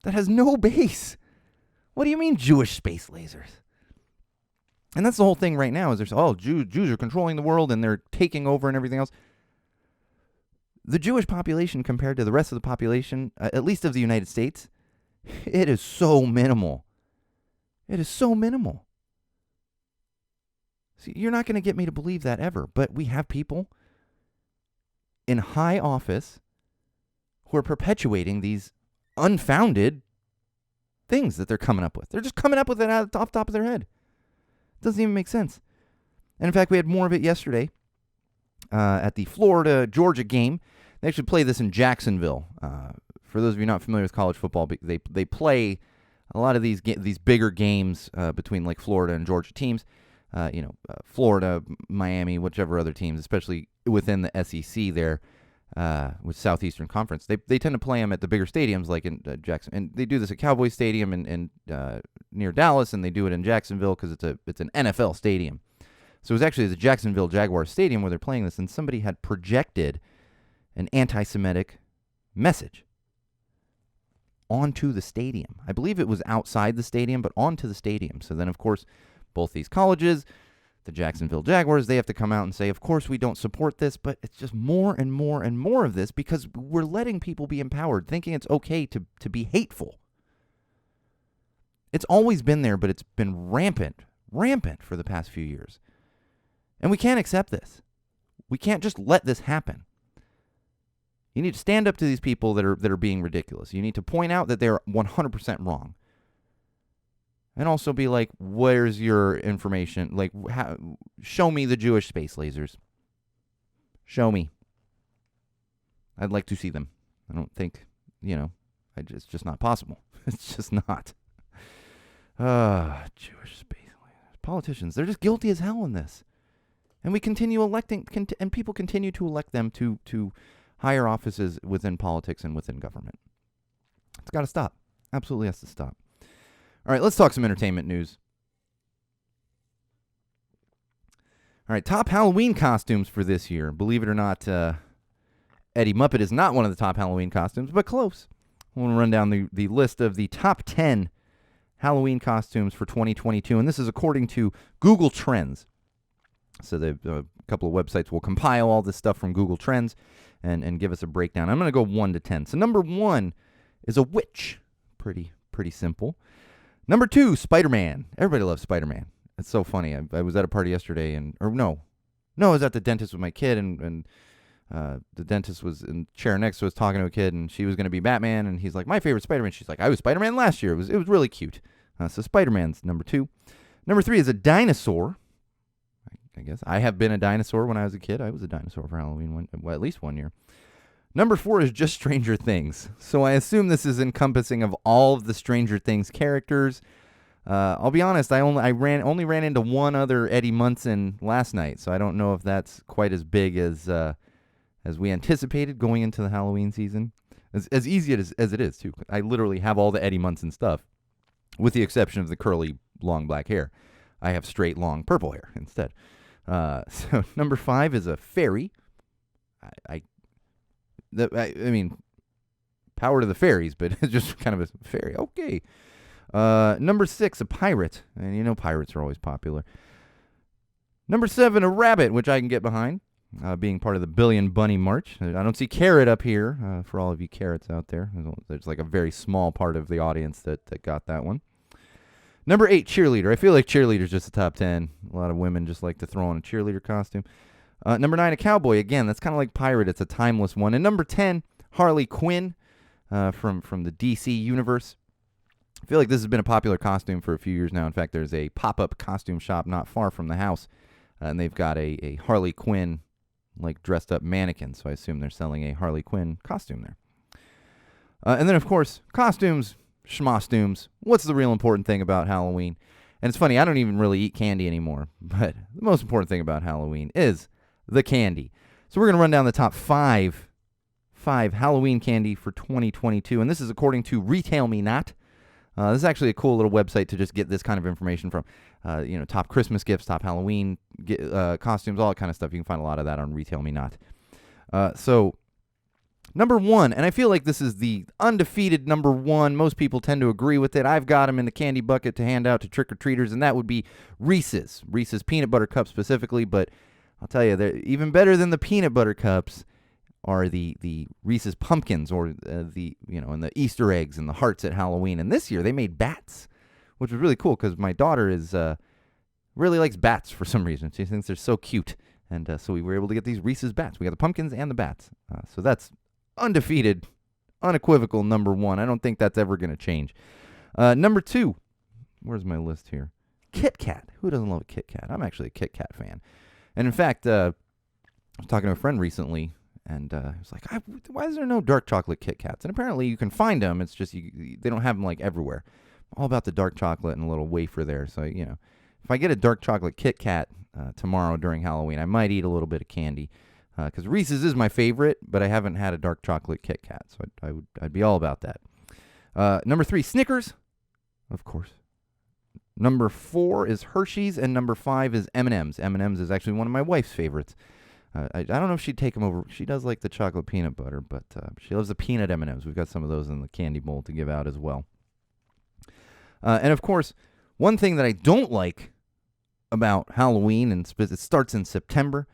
that has no base. What do you mean Jewish space lasers? And that's the whole thing right now is there's, Jews are controlling the world and they're taking over and everything else. The Jewish population compared to the rest of the population, at least of the United States, it is so minimal. It is so minimal. See, you're not going to get me to believe that ever, but we have people in high office who are perpetuating these unfounded things that they're coming up with. They're just coming up with it off the top of their head. Doesn't even make sense. And in fact, we had more of it yesterday at the Florida-Georgia game. They actually play this in Jacksonville. For those of you not familiar with college football, they play a lot of these bigger games between like Florida and Georgia teams. Florida, Miami, whichever other teams, especially within the SEC there with Southeastern Conference. They tend to play them at the bigger stadiums like in Jackson. And they do this at Cowboy Stadium and near Dallas, and they do it in Jacksonville because it's an NFL stadium. So it was actually the Jacksonville Jaguars Stadium where they're playing this, and somebody had projected an anti-Semitic message onto the stadium. I believe it was outside the stadium, but onto the stadium. So then, of course, both these colleges, the Jacksonville Jaguars, they have to come out and say, of course, we don't support this, but it's just more and more and more of this because we're letting people be empowered, thinking it's okay to be hateful. It's always been there, but it's been rampant for the past few years. And we can't accept this. We can't just let this happen. You need to stand up to these people that are being ridiculous. You need to point out that they're 100% wrong. And also be like, where's your information? Like, show me the Jewish space lasers. Show me. I'd like to see them. I don't think, it's just not possible. It's just not. Jewish space lasers. Politicians, they're just guilty as hell in this. And we continue electing, and people continue to elect them to higher offices within politics and within government. It's got to stop. Absolutely has to stop. All right, let's talk some entertainment news. All right, top Halloween costumes for this year. Believe it or not, Eddie Muppet is not one of the top Halloween costumes, but close. I want to run down the list of the top 10 Halloween costumes for 2022, and this is according to Google Trends. So a couple of websites will compile all this stuff from Google Trends and give us a breakdown. I'm going to go 1 to 10. So number 1 is a witch. Pretty simple. Number 2, Spider-Man. Everybody loves Spider-Man. It's so funny. I was at a party yesterday, I was at the dentist with my kid, and the dentist was in the chair next to us talking to a kid, and she was going to be Batman, and he's like, my favorite Spider-Man. She's like, I was Spider-Man last year. It was really cute. So Spider-Man's number 2. Number 3 is a dinosaur. I guess I have been a dinosaur when I was a kid. I was a dinosaur for Halloween at least one year. Number 4 is just Stranger Things. So I assume this is encompassing of all of the Stranger Things characters. I'll be honest, I only ran into one other Eddie Munson last night, so I don't know if that's quite as big as we anticipated going into the Halloween season. As easy as it is, too. I literally have all the Eddie Munson stuff, with the exception of the curly, long black hair. I have straight, long purple hair instead. So number 5 is a fairy. I mean, power to the fairies, but it's just kind of a fairy. Okay. Number 6, a pirate. And pirates are always popular. Number 7, a rabbit, which I can get behind, being part of the Billion Bunny March. I don't see Carrot up here for all of you carrots out there. There's like a very small part of the audience that got that one. Number 8, cheerleader. I feel like cheerleader's just the top 10. A lot of women just like to throw on a cheerleader costume. Number 9, a cowboy. Again, that's kind of like pirate. It's a timeless one. And number 10, Harley Quinn from the DC universe. I feel like this has been a popular costume for a few years now. In fact, there's a pop-up costume shop not far from the house, and they've got a Harley Quinn like dressed up mannequin. So I assume they're selling a Harley Quinn costume there. And then, of course, costumes. Schmostumes. What's the real important thing about Halloween? And it's funny, I don't even really eat candy anymore, but the most important thing about Halloween is the candy. So we're going to run down the top 5 Halloween candy for 2022, and this is according to Retail Me Not. This is actually a cool little website to just get this kind of information from. Top Christmas gifts, top Halloween costumes, all that kind of stuff. You can find a lot of that on Retail Me Not. So Number one, and I feel like this is the undefeated number one. Most people tend to agree with it. I've got them in the candy bucket to hand out to trick-or-treaters, and that would be Reese's. Reese's Peanut Butter Cups specifically, but I'll tell you, they're even better than the Peanut Butter Cups are the Reese's Pumpkins, or and the Easter eggs and the hearts at Halloween. And this year they made bats, which was really cool because my daughter really likes bats for some reason. She thinks they're so cute. And so we were able to get these Reese's bats. We got the pumpkins and the bats. So that's undefeated, unequivocal number one. I don't think that's ever going to change. Number two, where's my list here? Kit Kat. Who doesn't love a Kit Kat? I'm actually a Kit Kat fan. And in fact, I was talking to a friend recently, and I was like, why is there no dark chocolate Kit Kats? And apparently you can find them. It's just they don't have them like everywhere. All about the dark chocolate and a little wafer there. So, if I get a dark chocolate Kit Kat tomorrow during Halloween, I might eat a little bit of candy. Because Reese's is my favorite, but I haven't had a dark chocolate Kit Kat, so I'd be all about that. Number three, Snickers, of course. Number four is Hershey's, and number five is M&M's. M&M's is actually one of my wife's favorites. I don't know if she'd take them over. She does like the chocolate peanut butter, but she loves the peanut M&M's. We've got some of those in the candy bowl to give out as well. And of course, one thing that I don't like about Halloween, and it starts in September,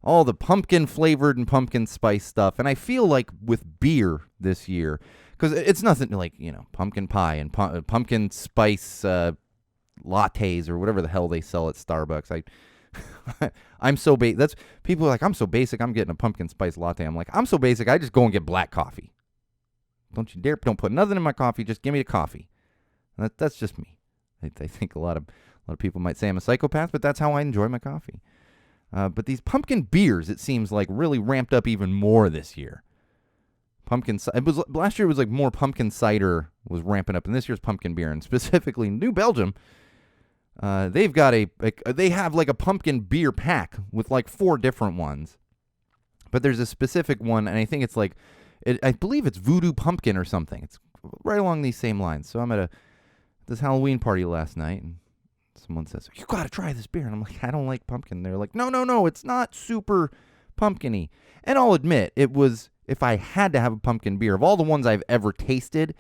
all the pumpkin flavored and pumpkin spice stuff. And I feel like with beer this year, because it's nothing like, pumpkin pie and pumpkin spice lattes or whatever the hell they sell at Starbucks. I'm so basic. That's people are like, I'm so basic, I'm getting a pumpkin spice latte. I'm like, I'm so basic, I just go and get black coffee. Don't you dare, don't put nothing in my coffee, just give me the coffee. That's just me. I think a lot of people might say I'm a psychopath, but that's how I enjoy my coffee. But these pumpkin beers, it seems like, really ramped up even more this year. Last year was like more pumpkin cider was ramping up, and this year's pumpkin beer, and specifically New Belgium, they've got they have like a pumpkin beer pack with like 4 different ones. But there's a specific one, and I think it's like, I believe it's Voodoo Pumpkin or something. It's right along these same lines. So I'm at this Halloween party last night, and someone says, you got to try this beer. And I'm like, I don't like pumpkin. They're like, no, it's not super pumpkin-y. And I'll admit, it was, if I had to have a pumpkin beer, of all the ones I've ever tasted,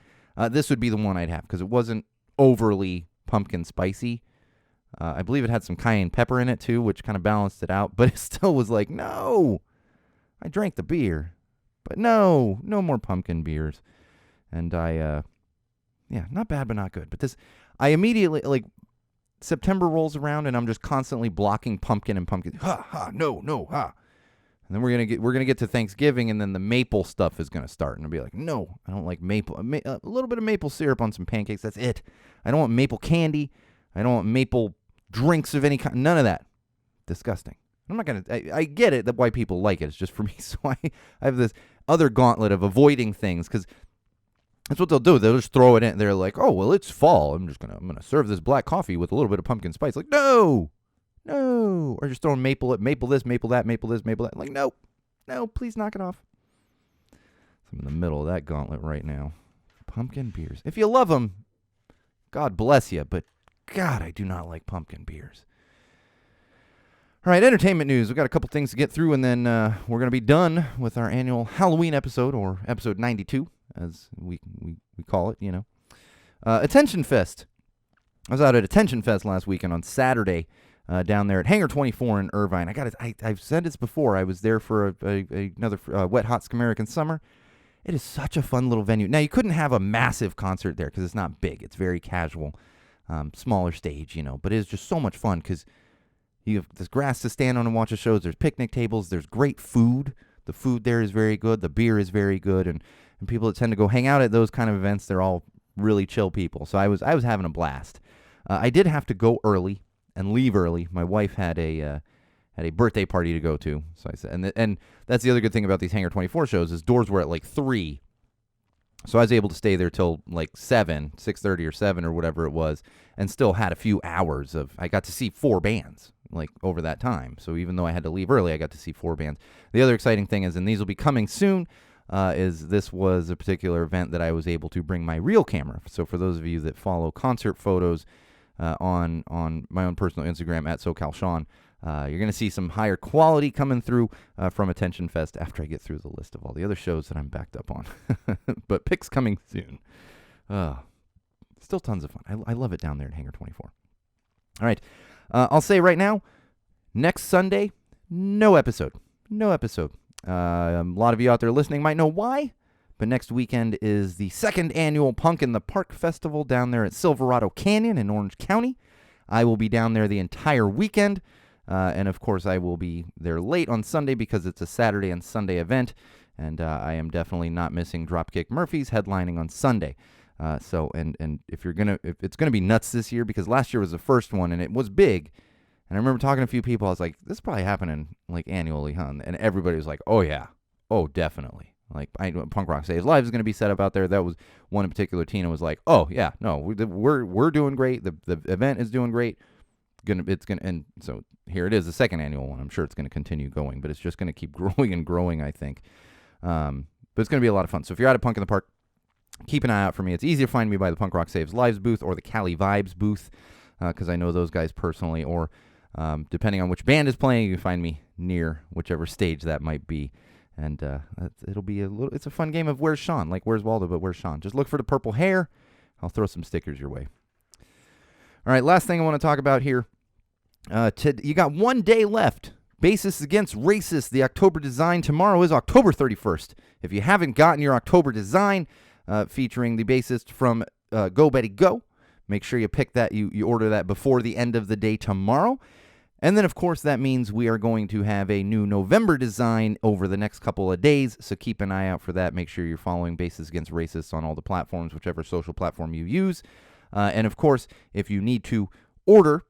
this would be the one I'd have, because it wasn't overly pumpkin spicy. I believe it had some cayenne pepper in it, too, which kind of balanced it out. But it still was like, no, I drank the beer. But no more pumpkin beers. And not bad, but not good. But I immediately, like, September rolls around and I'm just constantly blocking pumpkin and pumpkin. No. And then we're gonna get to Thanksgiving, and then the maple stuff is gonna start, and I'll be like, no, I don't like maple. A little bit of maple syrup on some pancakes. That's it. I don't want maple candy. I don't want maple drinks of any kind. None of that. Disgusting. I'm not gonna. I get it that why people like it. It's just for me. So I have this other gauntlet of avoiding things, because that's what they'll do. They'll just throw it in. They're like, oh, well, it's fall. I'm gonna serve this black coffee with a little bit of pumpkin spice. Like, no. Or just throwing maple this, maple that, maple this, maple that. Like, no, please knock it off. I'm in the middle of that gauntlet right now. Pumpkin beers. If you love them, God bless you. But God, I do not like pumpkin beers. All right, entertainment news. We've got a couple things to get through, and then we're going to be done with our annual Halloween episode, or episode 92, as we call it, Attention Fest. I was out at Attention Fest last weekend on Saturday down there at Hangar 24 in Irvine. I've said this before. I was there for another Wet Hot American Summer. It is such a fun little venue. Now, you couldn't have a massive concert there because it's not big. It's very casual, smaller stage, but it is just so much fun because you have this grass to stand on and watch the shows. There's picnic tables. There's great food. The food there is very good. The beer is very good. And people that tend to go hang out at those kind of events, they're all really chill people. So I was having a blast. I did have to go early and leave early. My wife had a birthday party to go to. So I said, and that's the other good thing about these Hangar 24 shows is doors were at like 3. So I was able to stay there till like 6:30 or 7 or whatever it was, and still had a few hours I got to see 4 bands like over that time. So even though I had to leave early, I got to see 4 bands. The other exciting thing is, and these will be coming soon, is this was a particular event that I was able to bring my real camera. So for those of you that follow concert photos, on my own personal Instagram at SoCalSean. You're going to see some higher quality coming through from Attention Fest after I get through the list of all the other shows that I'm backed up on. But picks coming soon. Still tons of fun. I love it down there at Hangar 24. All right. I'll say right now, next Sunday, no episode. No episode. A lot of you out there listening might know why, but next weekend is the second annual Punk in the Park Festival down there at Silverado Canyon in Orange County. I will be down there the entire weekend. And, of course, I will be there late on Sunday because it's a Saturday and Sunday event. And I am definitely not missing Dropkick Murphys headlining on Sunday. And if it's gonna be nuts this year because last year was the first one and it was big. And I remember talking to a few people. I was like, "This is probably happening like annually, huh?" And everybody was like, "Oh yeah, oh definitely." Like Punk Rock Saves Lives is gonna be set up out there. That was one in particular. Tina was like, "Oh yeah, no, we're doing great. The event is doing great. And so here it is, the second annual one. I'm sure it's gonna continue going, but it's just gonna keep growing and growing. I think. But it's gonna be a lot of fun. So if you're out at Punk in the Park, keep an eye out for me. It's easy to find me by the Punk Rock Saves Lives booth or the Cali Vibes booth because I know those guys personally. Or depending on which band is playing, you can find me near whichever stage that might be. And it'll be it's a fun game of Where's Sean? Like Where's Waldo, but Where's Sean? Just look for the purple hair. I'll throw some stickers your way. All right, last thing I want to talk about here. You got 1 day left. Bassists Against Racists, the October design. Tomorrow is October 31st. If you haven't gotten your October design, featuring the bassist from Go Betty Go, make sure you pick that. You order that before the end of the day tomorrow. And then, of course, that means we are going to have a new November design over the next couple of days, so keep an eye out for that. Make sure you're following Bassists Against Racists on all the platforms, whichever social platform you use. And, of course, if you need to order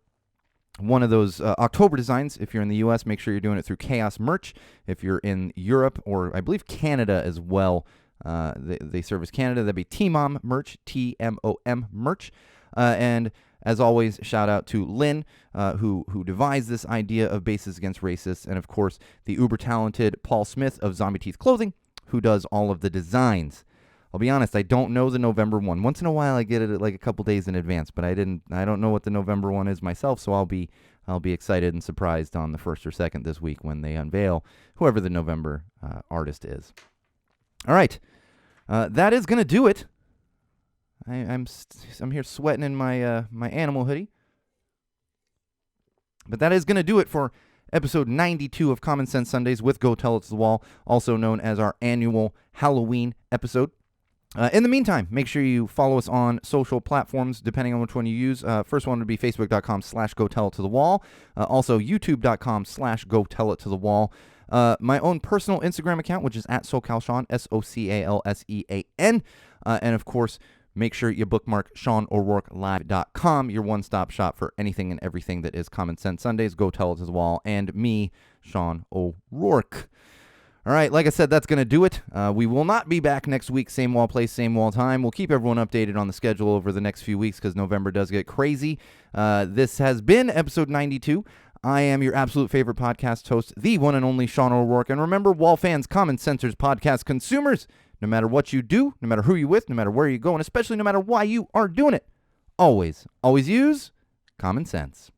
one of those October designs, if you're in the U.S., make sure you're doing it through Chaos Merch. If you're in Europe or, I believe, Canada as well, they service Canada, that'd be T-Mom Merch, T-M-O-M Merch. And as always, shout out to Lynn, who devised this idea of Bassists Against Racists, and of course the uber talented Paul Smith of Zombie Teeth Clothing, who does all of the designs. I'll be honest, I don't know the November one. Once in a while, I get it like a couple days in advance, but I don't know what the November one is myself, so I'll be excited and surprised on the 1st or 2nd this week when they unveil whoever the November artist is. All right, that is gonna do it. I'm here sweating in my my animal hoodie. But that is going to do it for episode 92 of Common Sense Sundays with Go Tell It to the Wall, also known as our annual Halloween episode. In the meantime, make sure you follow us on social platforms, depending on which one you use. First one would be facebook.com/Go Tell It to the Wall. Also, youtube.com/Go Tell It to the Wall. My own personal Instagram account, which is at SoCalSean, SoCalSean. And of course, make sure you bookmark SeanO'RourkeLive.com, your one-stop shop for anything and everything that is Common Sense Sundays. Go Tell It to the Wall, and me, Sean O'Rourke. All right, like I said, that's going to do it. We will not be back next week, same wall place, same wall time. We'll keep everyone updated on the schedule over the next few weeks because November does get crazy. This has been episode 92. I am your absolute favorite podcast host, the one and only Sean O'Rourke. And remember, Wall fans, Common Sensors podcast consumers, no matter what you do, no matter who you're with, no matter where you go, and especially no matter why you are doing it, always use common sense.